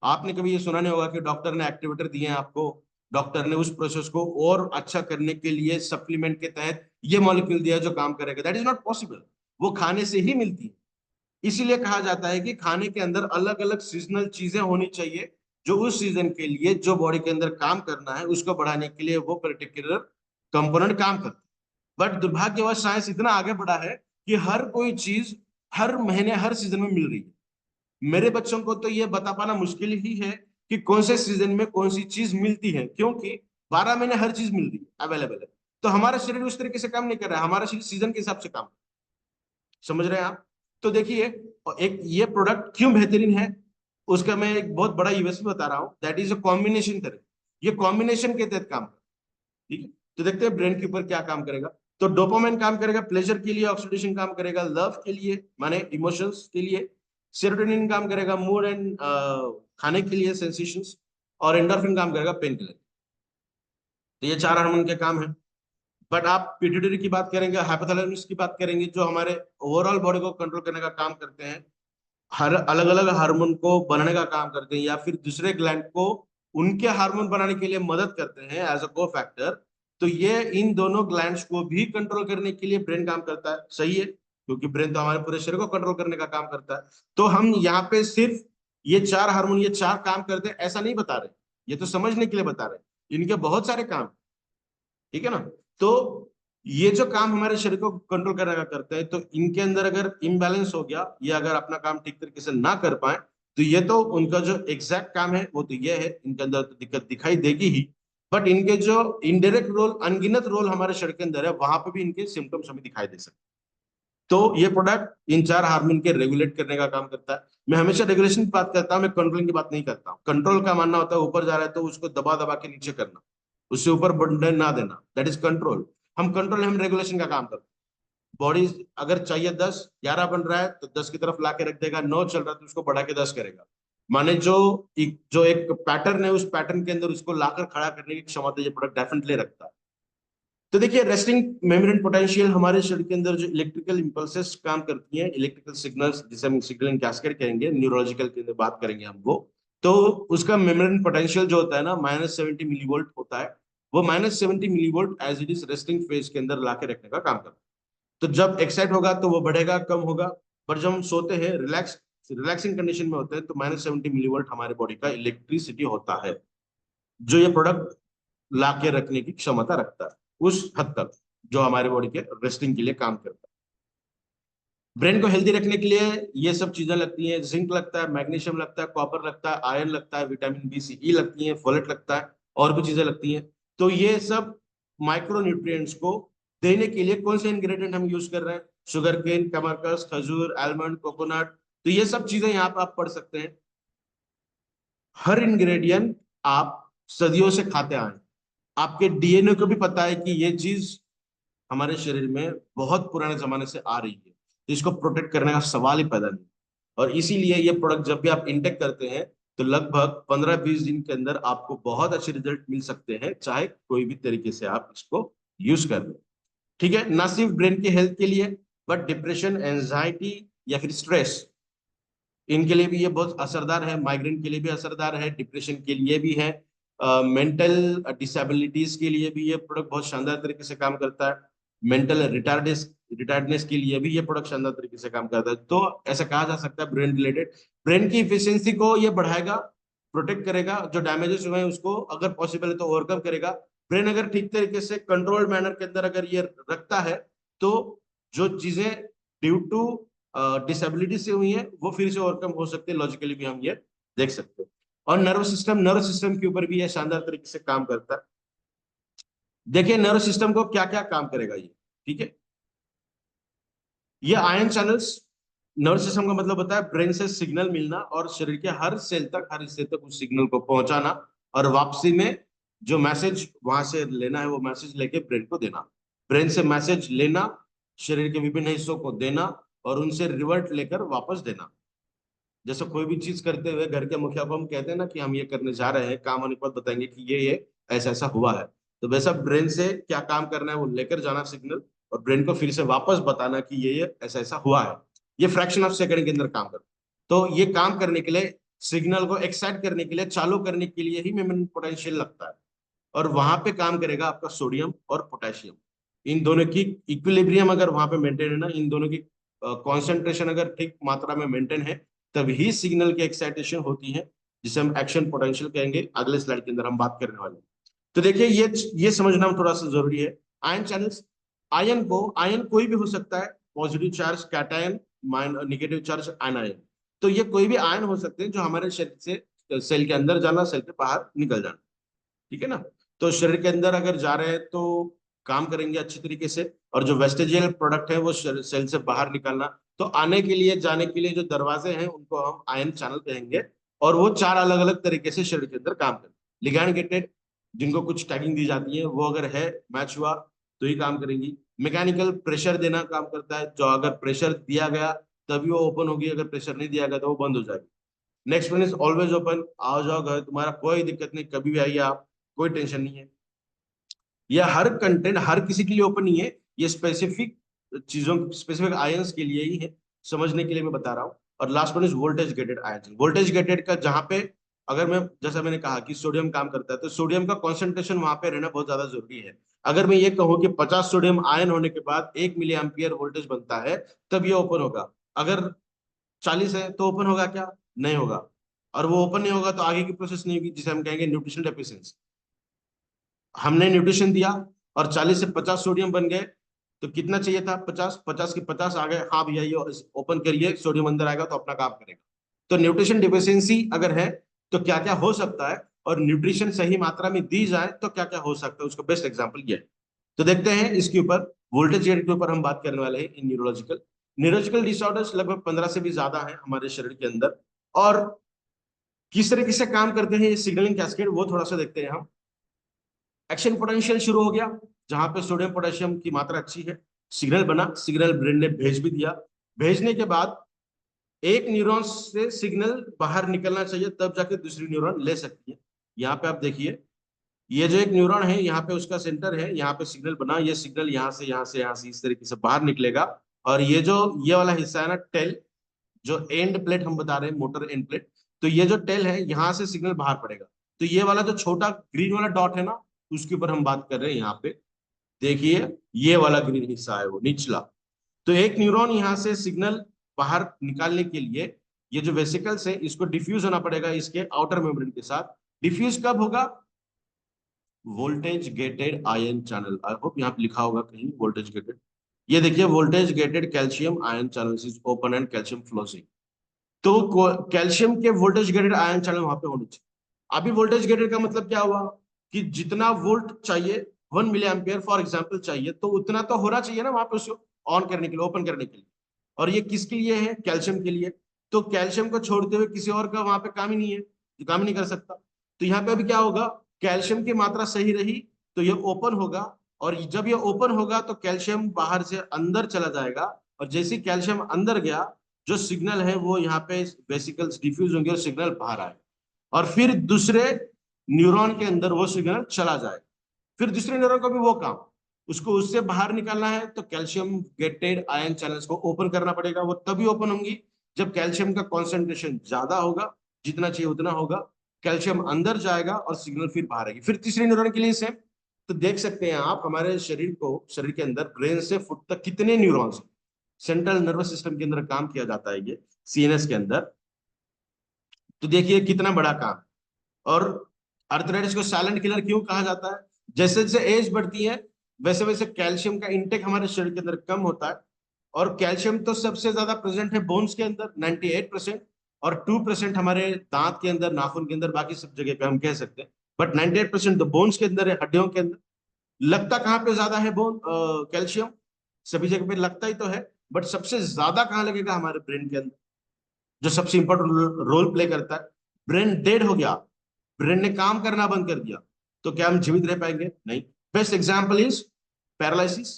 आपने कभी ये सुना नहीं होगा कि डॉक्टर ने एक्टिवेटर दिए हैं आपको, डॉक्टर ने उस प्रोसेस को और अच्छा करने के लिए सप्लीमेंट के तहत ये मॉलिक्यूल दिया जो काम करेगा। दैट इज नॉट पॉसिबल, वो खाने से ही मिलती है। इसीलिए कहा जाता है कि खाने के अंदर अलग अलग सीजनल चीजें होनी चाहिए जो उस सीजन के लिए जो बॉडी के अंदर काम करना है उसको बढ़ाने के लिए वो पर्टिकुलर कंपोनेंट काम करता है। बट दुर्भाग्यवश साइंस इतना आगे बढ़ा है कि हर कोई चीज हर महीने हर सीजन में मिल रही है। मेरे बच्चों को तो ये बता पाना मुश्किल ही है कि कौन से सीजन में कौन सी चीज मिलती है, क्योंकि 12 महीने हर चीज मिल रही है, अवेलेबल है। तो हमारा शरीर उस तरीके से काम नहीं कर रहा है, हमारा शरीर सीजन के हिसाब से काम, समझ रहे हैं आप? तो देखिए, एक ये प्रोडक्ट क्यों बेहतरीन है उसका मैं एक बहुत बड़ा यूएसपी बता रहा हूँ, that is a combination therapy. ये कॉम्बिनेशन के तहत काम कर, ठीक है? तो देखते हैं ब्रेन के ऊपर क्या काम करेगा। तो डोपामाइन काम करेगा प्लेजर के लिए, ऑक्सीडेशन काम करेगा लव के लिए माने इमोशंस के लिए, सेरोटोनिन काम करेगा मूड एंड खाने के लिए सेंसेशंस, और एंडोर्फिन काम करेगा पेन के लिए। तो ये 4 हार्मोन के काम है। बट आप पिट्यूटरी की बात करेंगे, हाइपोथैलेमस की बात करेंगे, जो हमारे ओवरऑल बॉडी को कंट्रोल करने का काम करते हैं, हर अलग अलग हार्मोन को बनाने का काम करते हैं, या फिर दूसरे ग्लैंड को उनके हार्मोन बनाने के लिए मदद करते हैं एज अ को फैक्टर। तो ये इन दोनों ग्लैंड्स को भी कंट्रोल करने के लिए ब्रेन काम करता है, सही है, क्योंकि ब्रेन तो हमारे पूरे शरीर को कंट्रोल करने का काम करता है। तो हम यहाँ पे सिर्फ ये 4 हार्मोन ये 4 काम करते हैं ऐसा नहीं बता रहे, ये तो समझने के लिए बता रहे, इनके बहुत सारे काम, ठीक है ना? तो ये जो काम हमारे शरीर को कंट्रोल करने का करते हैं, तो इनके अंदर अगर इम्बैलेंस हो गया, ये अगर अपना काम ठीक तरीके से ना कर पाए, तो ये तो उनका जो एग्जैक्ट काम है वो तो ये है, इनके अंदर तो दिक्कत दिखाई देगी ही। बट इनके जो इनडायरेक्ट रोल, अनगिनत रोल हमारे शरीर के अंदर है, वहां पे भी इनके सिम्टम्स हमें दिखाई दे सकते हैं। तो ये प्रोडक्ट इन 4 हार्मोन के रेगुलेट करने का काम करता है। मैं हमेशा रेगुलेशन की बात करता हूँ, मैं कंट्रोलिंग की बात नहीं करता हूँ। कंट्रोल का मानना होता है ऊपर जा रहा है तो उसको दबा दबा के नीचे करना, उससे ऊपर बढ़ने ना देना, दैट इज कंट्रोल। हम रेगुलेशन का काम करते हैं। बॉडी अगर चाहिए 10, 11 बन रहा है तो 10 की तरफ ला के रख देगा, 9 चल रहा है तो उसको बढ़ा के 10 करेगा। माने जो एक पैटर्न है, उस पैटर्न के अंदर उसको लाकर खड़ा करने की क्षमता ये प्रोडक्ट डेफिनेटली रखता है। तो देखिए, रेस्टिंग मेम्ब्रेन पोटेंशियल हमारे शरीर के अंदर जो इलेक्ट्रिकल इंपल्सेस काम करती हैं, इलेक्ट्रिकल सिग्नल्स जिसे हम सिग्नलिंग कैस्केड कहेंगे, न्यूरोलॉजिकल के अंदर बात करेंगे हम वो। तो उसका मेम्ब्रेन पोटेंशियल जो होता है ना -70 मिलीवोल्ट होता है, वो -70 millivolt as it is resting phase के अंदर लाके रखने का काम करता है। तो जब एक्साइट होगा तो वो बढ़ेगा, कम होगा। पर जब हम सोते हैं, रिलैक्सिंग कंडीशन में होते हैं, तो -70 मिलीवोल्ट हमारे बॉडी का इलेक्ट्रिसिटी होता है, जो ये प्रोडक्ट ला के रखने की क्षमता रखता है उस हद तक, जो हमारे बॉडी के रेस्टिंग के लिए काम करता है। ब्रेन को हेल्दी रखने के लिए ये सब चीजें लगती हैं, जिंक लगता है, मैग्नीशियम लगता है, कॉपर लगता है, आयरन लगता है, विटामिन बी सी ई लगती है, फोलेट लगता है, और भी चीजें लगती हैं। तो ये सब माइक्रो न्यूट्रिएंट्स को देने के लिए कौन से इंग्रेडिएंट हम यूज कर रहे हैं? शुगर केन, कमरकस, खजूर, आलमंड, कोकोनट। तो ये सब चीजें यहाँ पे आप पढ़ सकते हैं। हर इंग्रेडिएंट आप सदियों से खाते आए, आपके डीएनए को भी पता है कि ये चीज हमारे शरीर में बहुत पुराने जमाने से आ रही है, तो इसको प्रोटेक्ट करने का सवाल ही पैदा नहीं। और इसीलिए ये प्रोडक्ट जब भी आप इंटेक करते हैं, तो लगभग 15-20 दिन के अंदर आपको बहुत अच्छे रिजल्ट मिल सकते हैं, चाहे कोई भी तरीके से आप इसको यूज कर लें, ठीक है? ना सिर्फ ब्रेन की हेल्थ के लिए, बट डिप्रेशन, एंजाइटी या फिर स्ट्रेस, इनके लिए भी ये बहुत असरदार है। माइग्रेन के लिए भी असरदार है, डिप्रेशन के लिए भी है, मेंटल डिसेबिलिटीज के लिए भी ये प्रोडक्ट बहुत शानदार तरीके से काम करता है। मेंटल रिटार्डनेस के लिए भी ये प्रोडक्ट शानदार तरीके से काम करता है। तो ऐसा कहा जा सकता है ब्रेन रिलेटेड, ब्रेन की इफिशियंसी को ये बढ़ाएगा, प्रोटेक्ट करेगा, जो डैमेजेस हुए हैं उसको अगर पॉसिबल है तो ओवरकम करेगा। ब्रेन अगर ठीक तरीके से कंट्रोल्ड मैनर के अंदर अगर ये रखता है, तो जो चीजें ड्यू टू डिसेबिलिटी से हुई है वो फिर से ओवरकम हो सकते हैं, लॉजिकली भी हम ये देख सकते हैं। और नर्वस सिस्टम के ऊपर भी ये शानदार तरीके से काम करता है। देखिए, नर्वस सिस्टम को क्या क्या काम करेगा ये, ठीक है? ये आयन चैनल्स, नर्वस सिस्टम का मतलब होता है ब्रेन से सिग्नल मिलना और शरीर के हर सेल तक, हर हिस्से तक उस सिग्नल को पहुंचाना, और वापसी में जो मैसेज वहां से लेना है वो मैसेज लेके ब्रेन को देना। ब्रेन से मैसेज लेना, शरीर के विभिन्न हिस्सों को देना, और उनसे रिवर्ट लेकर वापस देना। जैसे कोई भी चीज करते हुए घर के मुखिया को हम कहते हैं ना कि हम ये करने जा रहे हैं, काम होने के बाद बताएंगे कि ये ऐसा ऐसा हुआ है। तो वैसा ब्रेन से क्या काम करना है वो लेकर जाना सिग्नल, और ब्रेन को फिर से वापस बताना कि ये ऐसा ऐसा हुआ है। ये फ्रैक्शन ऑफ सेकंड के अंदर काम करता है। तो ये काम करने के लिए, सिग्नल को एक्साइट करने के लिए, चालू करने के लिए ही मेमोरी पोटेंशियल लगता है, और वहां पे काम करेगा आपका सोडियम और पोटेशियम। इन दोनों की इक्विलिब्रियम अगर वहां पे मेंटेन है ना, इन दोनों की कॉन्सेंट्रेशन अगर ठीक मात्रा में मेंटेन है, तभी सिग्नल की एक्साइटेशन होती है, जिसे हम एक्शन पोटेंशियल कहेंगे, अगले स्लाइड के अंदर हम बात करने वाले हैं। तो देखिए ये समझना थोड़ा सा जरूरी है। आयन चैनल्स, आयन कोई भी हो सकता है, positive charge cation, negative charge anion. तो ये कोई भी आयन हो सकते हैं जो हमारे शरीर से सेल के अंदर जाना, सेल के बाहर निकल जाना, ठीक है ना। तो शरीर के अंदर अगर जा रहे हैं तो काम करेंगे अच्छी तरीके से, और जो वेस्टेजियल प्रोडक्ट है वो सेल से बाहर निकालना। तो आने के लिए जाने के लिए जो दरवाजे हैं उनको हम आयन चैनल कहेंगे, और वो 4 अलग अलग तरीके से शरीर के अंदर काम करते हैं। लिगैंड गेटेड, जिनको कुछ टैगिंग दी जाती है, वो अगर है मैच हुआ तो ही काम करेंगी। मैकेनिकल, प्रेशर देना काम करता है, जो अगर प्रेशर दिया गया तभी वो ओपन होगी, अगर प्रेशर नहीं दिया गया तो वो बंद हो जाएगी। Next one is always open, आओ जाओ घर, तुम्हारा कोई दिक्कत नहीं, कभी भी आइए आप, कोई टेंशन नहीं है। यह हर कंटेंट हर किसी के लिए ओपन नहीं है, ये स्पेसिफिक चीजों, स्पेसिफिक आयंस के लिए ही है, समझने के लिए मैं बता रहा हूँ। और last one is voltage gated ion. Voltage gated का जहां पे, अगर मैं, जैसा मैंने कहा कि सोडियम काम करता है, तो सोडियम का कॉन्सेंट्रेशन वहां पे रहना बहुत ज्यादा जरूरी है। अगर मैं ये कहूँ कि 50 सोडियम आयन होने के बाद 1 मिली एम्पियर वोल्टेज बनता है, तब ये ओपन होगा। अगर 40 है तो ओपन होगा क्या? नहीं होगा। और वो ओपन नहीं होगा तो आगे की प्रोसेस नहीं होगी, जिसे हम कहेंगे न्यूट्रिशन डेफिशिएंसी। हमने न्यूट्रिशन दिया और 40 से 50 सोडियम बन गए, तो कितना चाहिए था? 50, 50 के 50 आ गए, हाँ भैया ये ओपन करिए, सोडियम अंदर आएगा तो अपना काम करेगा। तो न्यूट्रिशन डिफिशियंसी अगर है तो क्या क्या हो सकता है, और न्यूट्रिशन सही मात्रा में दी जाए तो क्या क्या हो सकता है, उसका बेस्ट एग्जाम्पल ये है। तो देखते हैं इसके ऊपर, वोल्टेज गेट के ऊपर हम बात करने वाले हैं। इन न्यूरोलॉजिकल डिसऑर्डर्स लगभग 15 से भी ज्यादा है हमारे शरीर के अंदर, और किस तरीके से काम करते हैं ये सिग्नलिंग कैस्केड, वो थोड़ा सा देखते हैं हम। एक्शन पोटेंशियल शुरू हो गया, जहां पे सोडियम पोटेशियम की मात्रा अच्छी है, सिग्नल बना, सिग्नल ब्रेन ने भेज भी दिया। भेजने के बाद एक न्यूरॉन से सिग्नल बाहर निकलना चाहिए, तब जाके दूसरी न्यूरॉन ले सकती है। यहाँ पे आप देखिए, ये जो एक न्यूरॉन है, यहाँ पे उसका सेंटर है, यहाँ पे सिग्नल बना, ये सिग्नल यहाँ से यहाँ से यहाँ से इस तरीके से बाहर निकलेगा। और ये जो ये वाला हिस्सा है ना, टेल, जो एंड प्लेट हम बता रहे हैं, मोटर एंड प्लेट, तो ये जो टेल है, यहाँ से सिग्नल बाहर पड़ेगा। तो ये वाला जो छोटा ग्रीन वाला डॉट है ना, उसके ऊपर हम बात कर रहे हैं। यहाँ पे देखिए, ये वाला ग्रीन हिस्सा है वो निचला। तो एक न्यूरॉन यहाँ से सिग्नल बाहर निकालने के लिए, ये जो वेसिकल्स है, इसको डिफ्यूज होना पड़ेगा इसके आउटर मेम्ब्रेन के साथ। डिफ्यूज कब होगा? Voltage gated ion channel, I hope यहाँ पे लिखा होगा कहीं वोल्टेज गेटेड। ये देखिए, voltage gated calcium ion channel is open and calcium flowing. तो कैल्शियम के वोल्टेज गेटेड आयन चैनल वहां पे होने चाहिए। अभी वोल्टेज गेटेड का मतलब क्या हुआ कि जितना वोल्ट चाहिए, 1 मिली एम्पियर फॉर एग्जाम्पल चाहिए, तो उतना तो होना चाहिए ना वहां पे उसको ऑन करने के लिए, ओपन करने के लिए। और ये किसके लिए है? कैल्शियम के लिए। तो कैल्शियम को छोड़ते हुए किसी और का वहां पे काम ही नहीं है, जो काम ही नहीं कर सकता। तो यहाँ पे अभी क्या होगा, कैल्शियम की मात्रा सही रही तो ये ओपन होगा, और जब ये ओपन होगा तो कैल्शियम बाहर से अंदर चला जाएगा, और जैसे ही कैल्शियम अंदर गया, जो सिग्नल है वो यहाँ पे वेसिकल्स डिफ्यूज होंगे और सिग्नल बाहर आए, और फिर दूसरे न्यूरॉन के अंदर वो सिग्नल चला जाए। फिर दूसरे न्यूरॉन को भी वो काम, उसको उससे बाहर निकालना है, तो कैल्शियम गेटेड आयन चैनल्स को ओपन करना पड़ेगा। वो तभी ओपन होंगी जब कैल्शियम का कॉन्सेंट्रेशन ज्यादा होगा, जितना चाहिए उतना होगा, कैल्शियम अंदर जाएगा और सिग्नल फिर बाहर आएगी। फिर तीसरे न्यूरॉन के लिए सेम। तो देख सकते हैं आप, हमारे शरीर को, शरीर के अंदर ब्रेन से फुट तक कितने न्यूरॉन्स, सेंट्रल नर्वस सिस्टम के अंदर काम किया जाता है, ये सीएनएस के अंदर। तो देखिए कितना बड़ा काम। और अर्थराइटिस को साइलेंट किलर क्यों कहा जाता है? जैसे जैसे एज बढ़ती है, वैसे वैसे कैल्शियम का इंटेक हमारे शरीर के अंदर कम होता है। और कैल्शियम तो सबसे ज्यादा प्रेजेंट है बोन्स के अंदर 98%, और 2% हमारे दांत के अंदर, नाखून के अंदर, बाकी सब जगह पे हम कह सकते हैं। बट 98% तो बोन्स के अंदर है, हड्डियों के अंदर। लगता कहाँ पे ज्यादा है बोन कैल्शियम? सभी जगह पे लगता ही तो है, बट सबसे ज्यादा कहाँ लगेगा? हमारे ब्रेन के अंदर, जो सबसे इंपॉर्टेंट रोल प्ले करता है। ब्रेन डेड हो गया, ब्रेन ने काम करना बंद कर दिया, तो क्या हम जीवित रह पाएंगे? नहीं। Best example is paralysis.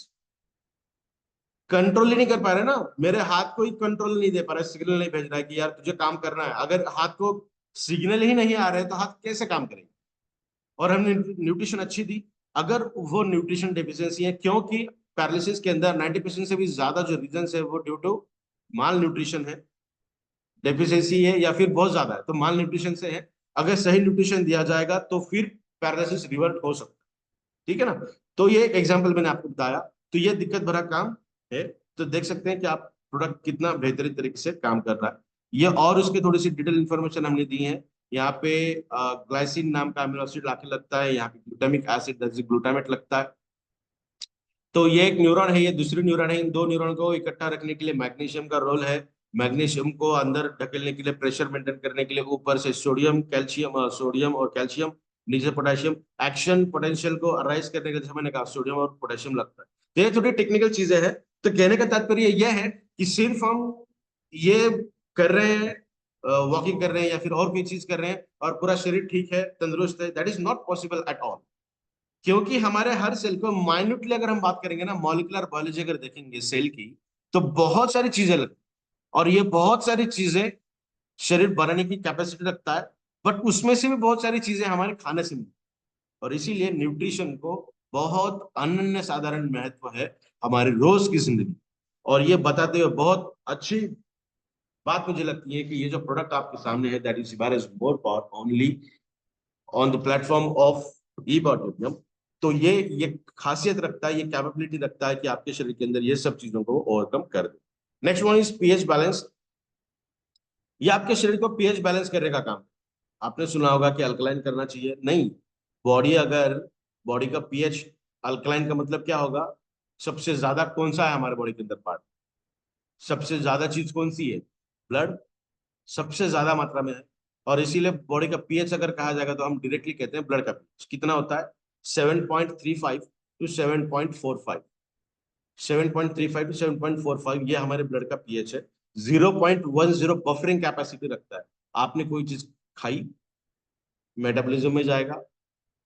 Control ही नहीं कर पा रहे ना, मेरे हाथ को ही कंट्रोल नहीं दे पा रहा है, सिग्नल नहीं भेज रहा है कि यार तुझे काम करना है। अगर हाथ को सिग्नल ही नहीं आ रहे तो हाथ कैसे काम करेंगे? और हमने न्यूट्रिशन अच्छी दी, अगर वो न्यूट्रिशन डेफिशिएंसी है, क्योंकि पैरालिसिस के अंदर 90% से भी ज्यादा जो रीजन है वो ड्यू टू माल न्यूट्रिशन है, डेफिशिएंसी है, या फिर बहुत ज्यादा है तो माल न्यूट्रिशन से है। अगर सही न्यूट्रिशन दिया जाएगा तो फिर पैरालिसिस रिवर्ट हो सकता है, ठीक है ना। तो ये एक एग्जांपल मैंने आपको बताया। तो ये दिक्कत भरा काम है। तो देख सकते हैं कि आप प्रोडक्ट कितना बेहतरीन तरीके से काम कर रहा है ये, और उसके थोड़ी सी डिटेल इंफॉर्मेशन हमने दी है यहाँ पे ग्लाइसिन नाम का अमीनो एसिड लाके लगता है, यहाँ पे ग्लूटामिक एसिड ग्लूटामेट लगता है। तो ये एक न्यूरॉन है, ये दूसरी न्यूरॉन है। इन दो न्यूरॉन को इकट्ठा रखने के लिए मैग्नीशियम का रोल है। मैग्नीशियम को अंदर ढकेलने के लिए, प्रेशर मेंटेन करने के लिए ऊपर से सोडियम और कैल्शियम, नीचे पोटेशियम। एक्शन पोटेंशियल को अराइज करने के लिए मैंने कहा सोडियम और पोटेशियम लगता है। तो ये थोड़ी टेक्निकल चीजें हैं। तो कहने का तात्पर्य यह है कि सिर्फ हम ये कर रहे हैं, वॉकिंग कर रहे हैं या फिर और कोई चीज कर रहे हैं और पूरा शरीर ठीक है, तंदुरुस्त है, that is not possible at all. क्योंकि हमारे हर सेल को माइन्यूटली अगर हम बात करेंगे ना, मॉलिक्यूलर बायोलॉजी अगर देखेंगे सेल की, तो बहुत सारी चीजें लगती, और ये बहुत सारी चीजें शरीर बनाने की कैपेसिटी रखता है, बट उसमें से भी बहुत सारी चीजें हमारे खाने से मिलती है। और इसीलिए न्यूट्रिशन को बहुत अनन्य साधारण महत्व है हमारी रोज की जिंदगी। और ये बताते हुए बहुत अच्छी बात मुझे लगती है कि ये जो प्रोडक्ट आपके सामने है, that is more power only on the platform of ई-बॉटोरियम। तो ये खासियत रखता है, ये कैपेबिलिटी रखता है कि आपके शरीर के अंदर ये सब चीजों को ओवरकम कर दे। Next one is pH balance. ये आपके शरीर को पीएच बैलेंस करने का काम। आपने सुना होगा कि अल्कलाइन करना चाहिए, नहीं। बॉडी का पीएच अल्कलाइन का मतलब क्या होगा? सबसे ज्यादा कौन सा है हमारे बॉडी के अंदर पार्ट? सबसे ज्यादा चीज कौन सी है? ब्लड सबसे ज्यादा मात्रा में है। और इसीलिए बॉडी का पीएच अगर कहा जाएगा तो हम डायरेक्टली कहते हैं ब्लड का पीएच कितना होता है? 7.35 टू 7.45। 7.35 टू 7.45 ये हमारे ब्लड का पीएच है। 0.10 बफरिंग कैपेसिटी रखता है। आपने कोई चीज खाई, मेटाबॉलिज्म में जाएगा,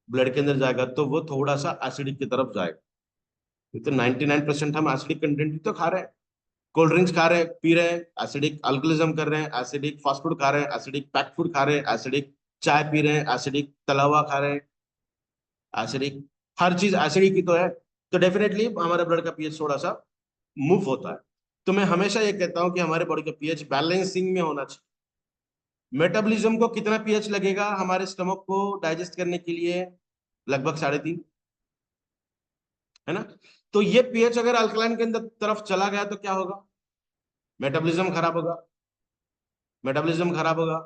ब्लड के अंदर जाएगा, तो वो थोड़ा सा एसिडिक की तरफ जाएगा। तो 99% हम एसिडिक कंटेंट तो खा रहे हैं। कोल्ड ड्रिंक्स खा रहे हैं, पी रहे हैं, एसिडिक अल्कोहलिज्म कर रहे हैं, एसिडिक फास्ट फूड खा रहे हैं, एसिडिक पैक्ड फूड खा रहे हैं, एसिडिक चाय पी रहे हैं, एसिडिक तला हुआ खा रहे हैं, एसिडिक, हर चीज एसिडिक ही तो है। तो डेफिनेटली हमारे ब्लड का पीएच थोड़ा सा मूव होता है। तो मैं हमेशा ये कहता हूं कि हमारे बॉडी का पीएच बैलेंसिंग में होना चाहिए। मेटाबॉलिज्म को कितना पीएच लगेगा हमारे स्टमक को डाइजेस्ट करने के लिए? लगभग 3.5, है ना? तो ये पीएच अगर अल्कलाइन के अंदर तरफ चला गया तो क्या होगा? मेटाबॉलिज्म खराब होगा। मेटाबॉलिज्म खराब होगा।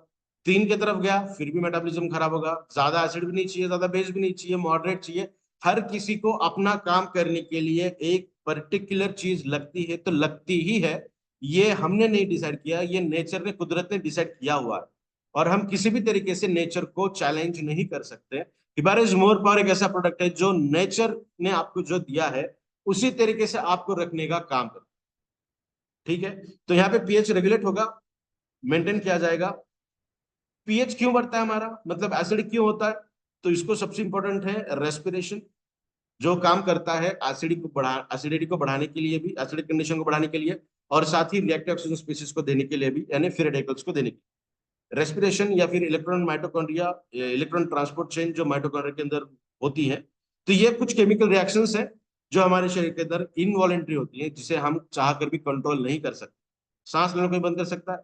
3 की तरफ गया फिर भी मेटाबॉलिज्म खराब होगा। ज्यादा एसिड भी नहीं चाहिए, ज्यादा बेस भी नहीं चाहिए, मॉडरेट चाहिए। हर किसी को अपना काम करने के लिए एक पर्टिकुलर चीज लगती है, तो लगती ही है। ये हमने नहीं डिसाइड किया, ये नेचर ने, कुदरत ने डिसाइड किया हुआ है। और हम किसी भी तरीके से नेचर को चैलेंज नहीं कर सकते। हिबारिस मोर पावर एक ऐसा प्रोडक्ट है जो नेचर ने आपको जो दिया है उसी तरीके से आपको रखने का काम करता है। ठीक है? तो यहाँ पे पीएच रेगुलेट होगा, मेंटेन किया जाएगा। पीएच क्यों बढ़ता है हमारा, मतलब एसिडिक क्यों होता है? तो इसको सबसे इंपॉर्टेंट है रेस्पिरेशन, जो काम करता है एसिडिटी को बढ़ाने के लिए भी, एसिडिक कंडीशन को बढ़ाने के लिए, और साथ ही रिएक्टिव ऑक्सीजन स्पीशीज को देने के लिए भी, यानी फ्री रेडिकल्स को देने के लिए। रेस्पिरेशन या फिर electron mitochondria, electron transport chain जो माइटोकॉन्ड्रिया के अंदर होती है, तो ये कुछ केमिकल रिएक्शंस है जो हमारे शरीर के अंदर इनवॉलेंट्री होती है, जिसे हम चाह कर भी कंट्रोल नहीं कर सकते। सांस लेना कोई बंद कर सकता है?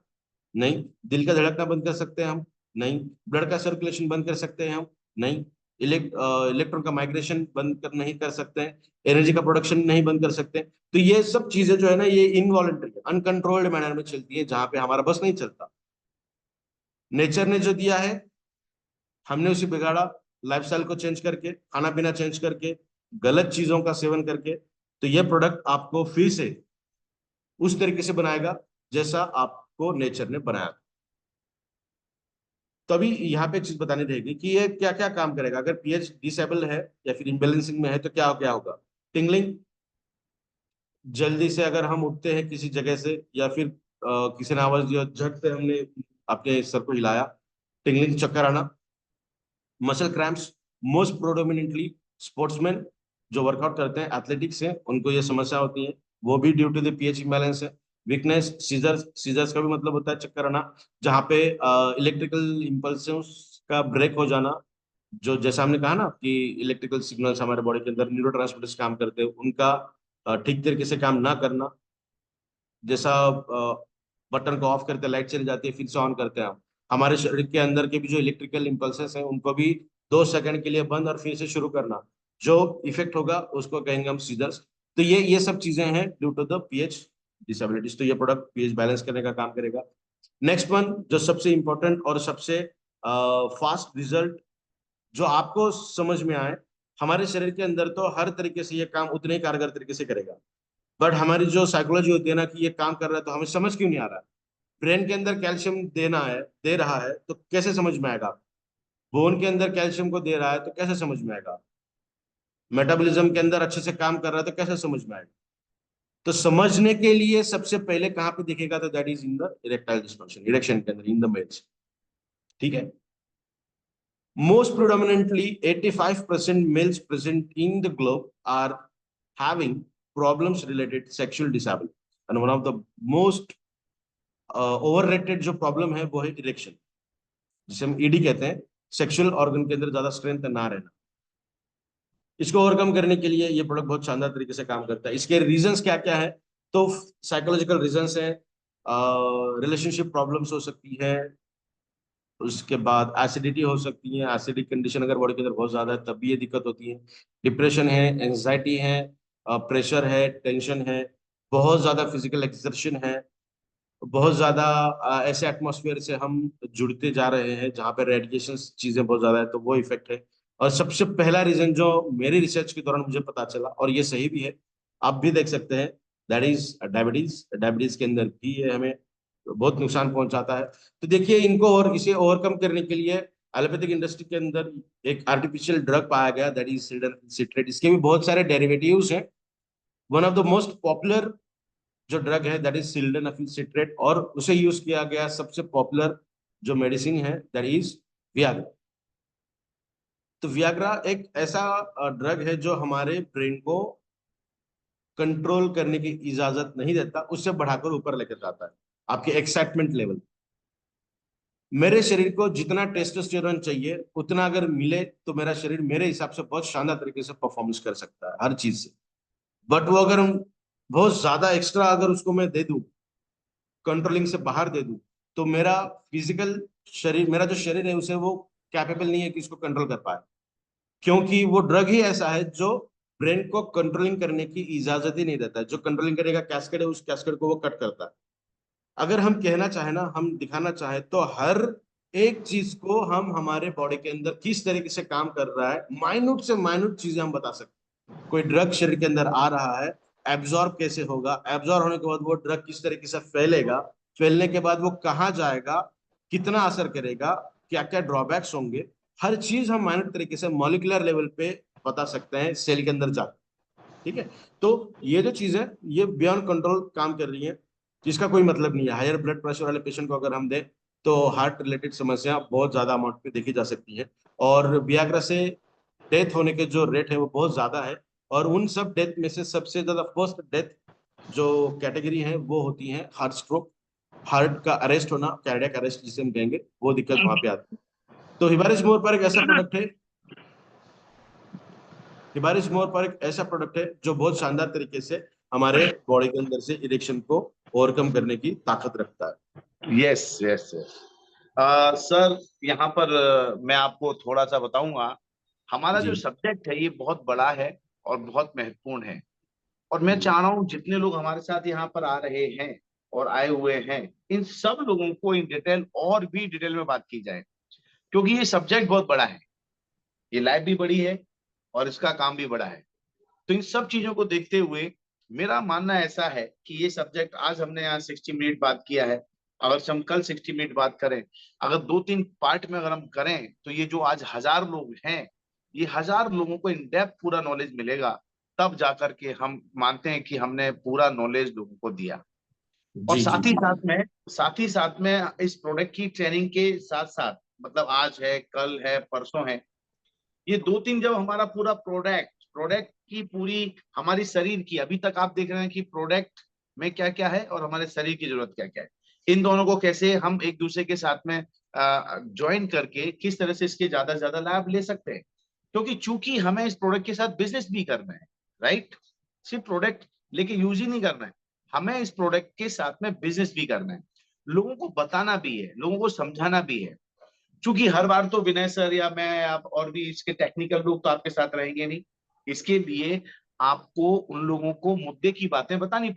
नहीं। दिल का धड़कना बंद कर सकते हैं हम? नहीं। ब्लड का सर्कुलेशन बंद कर सकते हैं हम? नहीं। इलेक्ट्रॉन का माइग्रेशन बंद कर नहीं कर सकते हैं। एनर्जी का प्रोडक्शन नहीं बंद कर सकते। तो ये सब चीजें जो है ना, ये इनवॉलेंट्री, अनकंट्रोल्ड मैनर में चलती है, जहां पे हमारा बस नहीं चलता। नेचर ने जो दिया है हमने उसे बिगाड़ा, लाइफस्टाइल को चेंज करके, खाना पीना चेंज करके, गलत चीजों का सेवन करके। तो ये प्रोडक्ट आपको फिर से उस तरीके से बनाएगा जैसा आपको नेचर ने बनाया। तभी यहाँ पे एक चीज बतानी रहेगी कि ये क्या क्या काम करेगा। अगर पीएच डिसेबल है या फिर इम्बेलेंसिंग में है तो क्या क्या होगा? टिंगलिंग, जल्दी से अगर हम उठते हैं किसी जगह से या फिर किसी ने आवाज दिया, झट से हमने अपने सर को हिलाया, टिंगलिंग, चक्कर आना। मसल क्रैम्प्स, मोस्ट प्रोडोमिनेंटली स्पोर्ट्समैन जो वर्कआउट करते हैं, एथलेटिक्स हैं, उनको ये समस्या होती है, वो भी due to the pH imbalance है। वीकनेस, सीजर्स का भी मतलब होता है चक्कर आना, जहाँ पे इलेक्ट्रिकल इम्पल्सिव्स का ब्रेक हो जाना। जो जैसा हमने कहा ना कि इलेक्ट्रिकल सिग्नल्स हमारे बॉडी के अंदर न्यूरोट्रांसमीटर्स काम करते हैं, उनका ठीक तरीके से काम ना करना। जैसा बटन को ऑफ करते लाइट चली जाती है, फिर से ऑन करते हैं हम, हमारे शरीर के अंदर के भी जो इलेक्ट्रिकल इम्पल्सेस हैं उनको भी 2 सेकंड के लिए बंद और फिर से शुरू करना, जो इफेक्ट होगा उसको कहेंगे हम सीजर्स। तो ये सब चीजें हैं due to the pH disabilities. तो ये प्रोडक्ट पीएच बैलेंस करने का काम करेगा। नेक्स्ट वन जो सबसे इंपॉर्टेंट और सबसे फास्ट रिजल्ट जो आपको समझ में आए। हमारे शरीर के अंदर तो हर तरीके से ये काम उतने ही कारगर तरीके से करेगा, बट हमारी जो साइकोलॉजी होती है ना कि ये काम कर रहा है तो हमें समझ क्यों नहीं आ रहा। ब्रेन के अंदर कैल्शियम दे रहा है तो कैसे समझ में आएगा। बोन के अंदर कैल्शियम को दे रहा है तो कैसे समझ में आएगा। मेटाबॉलिज्म के अंदर अच्छे से काम कर रहा है तो कैसे समझ में आएगा। तो समझने के लिए सबसे पहले कहाँ पे दिखेगा, तो that is in the erectile dysfunction, erection के अंदर, इन द मेल्स। ठीक है। Most predominantly 85% males present in the globe are having problems related sexual disability, and one of the most overrated जो प्रॉब्लम है वो है इरेक्शन, जिसे हम ईडी कहते हैं, सेक्सुअल ऑर्गन के अंदर ज्यादा स्ट्रेंथ ना रहना। इसको ओवरकम करने के लिए ये प्रोडक्ट बहुत शानदार तरीके से काम करता है। इसके रीजंस क्या क्या है, तो साइकोलॉजिकल रीजंस है, रिलेशनशिप प्रॉब्लम्स हो सकती है, उसके बाद एसिडिटी हो सकती है, एसिडिक कंडीशन अगर बॉडी के अंदर बहुत ज्यादा है तब भी ये दिक्कत होती है, डिप्रेशन है, एंजाइटी है, प्रेशर है, टेंशन है, बहुत ज्यादा फिजिकल एक्सर्शन है, बहुत ज्यादा ऐसे एटमॉस्फेयर से हम जुड़ते जा रहे हैं जहाँ पे रेडिएशन चीजें बहुत ज्यादा है, तो वो इफेक्ट है। और सबसे पहला रीजन जो मेरी रिसर्च के दौरान मुझे पता चला, और ये सही भी है, आप भी देख सकते हैं, दैट इज डायबिटीज। डायबिटीज के अंदर भी ये हमें बहुत नुकसान पहुंचाता है। तो देखिए, इनको और इसे ओवरकम करने के लिए एलोपैथिक इंडस्ट्री के अंदर एक आर्टिफिशियल ड्रग पाया गया, दैट इज सिल्डेनाफिल सिट्रेट। इसके भी बहुत सारे डेरिवेटिव्स हैं। One of the most popular जो ड्रग है दैट इज सिल्डेनाफिल सिट्रेट, और उसे यूज किया गया सबसे पॉपुलर जो मेडिसिन है दैट इज वियाग्रा। तो वियाग्रा एक ऐसा ड्रग है जो हमारे ब्रेन को कंट्रोल करने की इजाजत नहीं देता, उससे बढ़ाकर ऊपर लेकर जाता है आपके एक्साइटमेंट लेवल। मेरे शरीर को जितना टेस्टोस्टेरोन चाहिए उतना अगर मिले तो मेरा शरीर मेरे हिसाब से बहुत शानदार तरीके से परफॉर्मेंस कर सकता है हर चीज से। बट वो अगर हम बहुत ज्यादा एक्स्ट्रा अगर उसको मैं दे दूं, कंट्रोलिंग से बाहर दे दूं, तो मेरा फिजिकल शरीर, मेरा जो शरीर है उसे वो कैपेबल नहीं है कि इसको कंट्रोल कर पाए, क्योंकि वो ड्रग ही ऐसा है जो ब्रेन को कंट्रोलिंग करने की इजाजत ही नहीं देता है। जो कंट्रोलिंग करेगा कैस्केड है, उस कैस्केड को वो कट करता है। अगर हम कहना चाहे ना, हम दिखाना चाहे तो हर एक चीज को हम हमारे बॉडी के अंदर किस तरीके से काम कर रहा है, माइन्यूट से माइन्यूट चीजें हम बता सकते हैं। कोई ड्रग शरीर के अंदर आ रहा है, एब्जॉर्ब कैसे होगा, एब्जॉर्ब होने के बाद वो ड्रग किस तरीके से फैलेगा, फैलने के बाद वो कहाँ जाएगा, कितना असर करेगा, क्या क्या ड्रॉबैक्स होंगे, हर चीज हम माइन्यूट तरीके से मॉलिक्यूलर लेवल पे बता सकते हैं सेल के अंदर जाकर। ठीक है। तो ये जो चीज है ये बियॉन्ड कंट्रोल काम कर रही है, जिसका कोई मतलब नहीं है। हायर ब्लड प्रेशर वाले पेशेंट को अगर हम दें तो हार्ट रिलेटेड समस्या बहुत ज्यादा अमाउंट पे देखी जा सकती है, और वियाग्रा से डेथ होने के जो रेट है वो बहुत ज्यादा है। और उन सब डेथ में से सबसे ज्यादा फर्स्ट डेथ जो कैटेगरी है वो होती है हार्ट स्ट्रोक, हार्ट का अरेस्ट होना, कार्डियक अरेस्ट जिसे हम कहेंगे, वो दिक्कत वहां पे आती है। तो हिबारिस मोर पर एक ऐसा प्रोडक्ट है, हिबारिस मोर पर एक ऐसा प्रोडक्ट है जो बहुत शानदार तरीके से हमारे बॉडी के अंदर से इरेक्शन को ओवरकम करने की ताकत रखता है। Yes yes yes. सर यहाँ पर मैं आपको थोड़ा सा बताऊंगा। हमारा जी जो सब्जेक्ट है ये बहुत बड़ा है और बहुत महत्वपूर्ण है, और मैं चाह रहा हूँ जितने लोग हमारे साथ यहाँ पर आ रहे हैं और आए हुए हैं, इन सब लोगों को इन डिटेल और भी डिटेल में बात की जाए, क्योंकि ये सब्जेक्ट बहुत बड़ा है, ये लाइफ भी बड़ी है और इसका काम भी बड़ा है। तो इन सब चीजों को देखते हुए मेरा मानना ऐसा है कि ये सब्जेक्ट आज हमने यहाँ 60 मिनट बात किया है, अगर हम कल 60 मिनट बात करें, अगर 2-3 पार्ट में अगर हम करें, तो ये जो आज 1000 लोग हैं, ये 1000 लोगों को इन डेप्थ पूरा नॉलेज मिलेगा, तब जाकर के हम मानते हैं कि हमने पूरा नॉलेज लोगों को दिया। और जी जी जी। साथ ही साथ में इस प्रोडक्ट की ट्रेनिंग के साथ साथ, मतलब आज है, कल है, परसों है, ये 2-3 जब हमारा पूरा प्रोडक्ट की पूरी हमारी शरीर की, अभी तक आप देख रहे हैं कि प्रोडक्ट में क्या क्या है और हमारे शरीर की जरूरत क्या क्या है, इन दोनों को कैसे हम एक दूसरे के साथ में ज्वाइन करके किस तरह से इसके ज्यादा से ज्यादा लाभ ले सकते हैं। क्योंकि चूंकि हमें इस प्रोडक्ट के साथ बिजनेस भी करना है, राइट, सिर्फ प्रोडक्ट लेके यूज ही नहीं करना है, हमें इस प्रोडक्ट के साथ में बिजनेस भी करना है, लोगों को बताना भी है, लोगों को समझाना भी है। चूंकि हर बार तो विनय सर या मैं आप और भी इसके टेक्निकल लोग तो आपके साथ रहेंगे नहीं, इसके लिए आपको उन लोगों को मुद्दे की बातें बतानी पड़ेगी।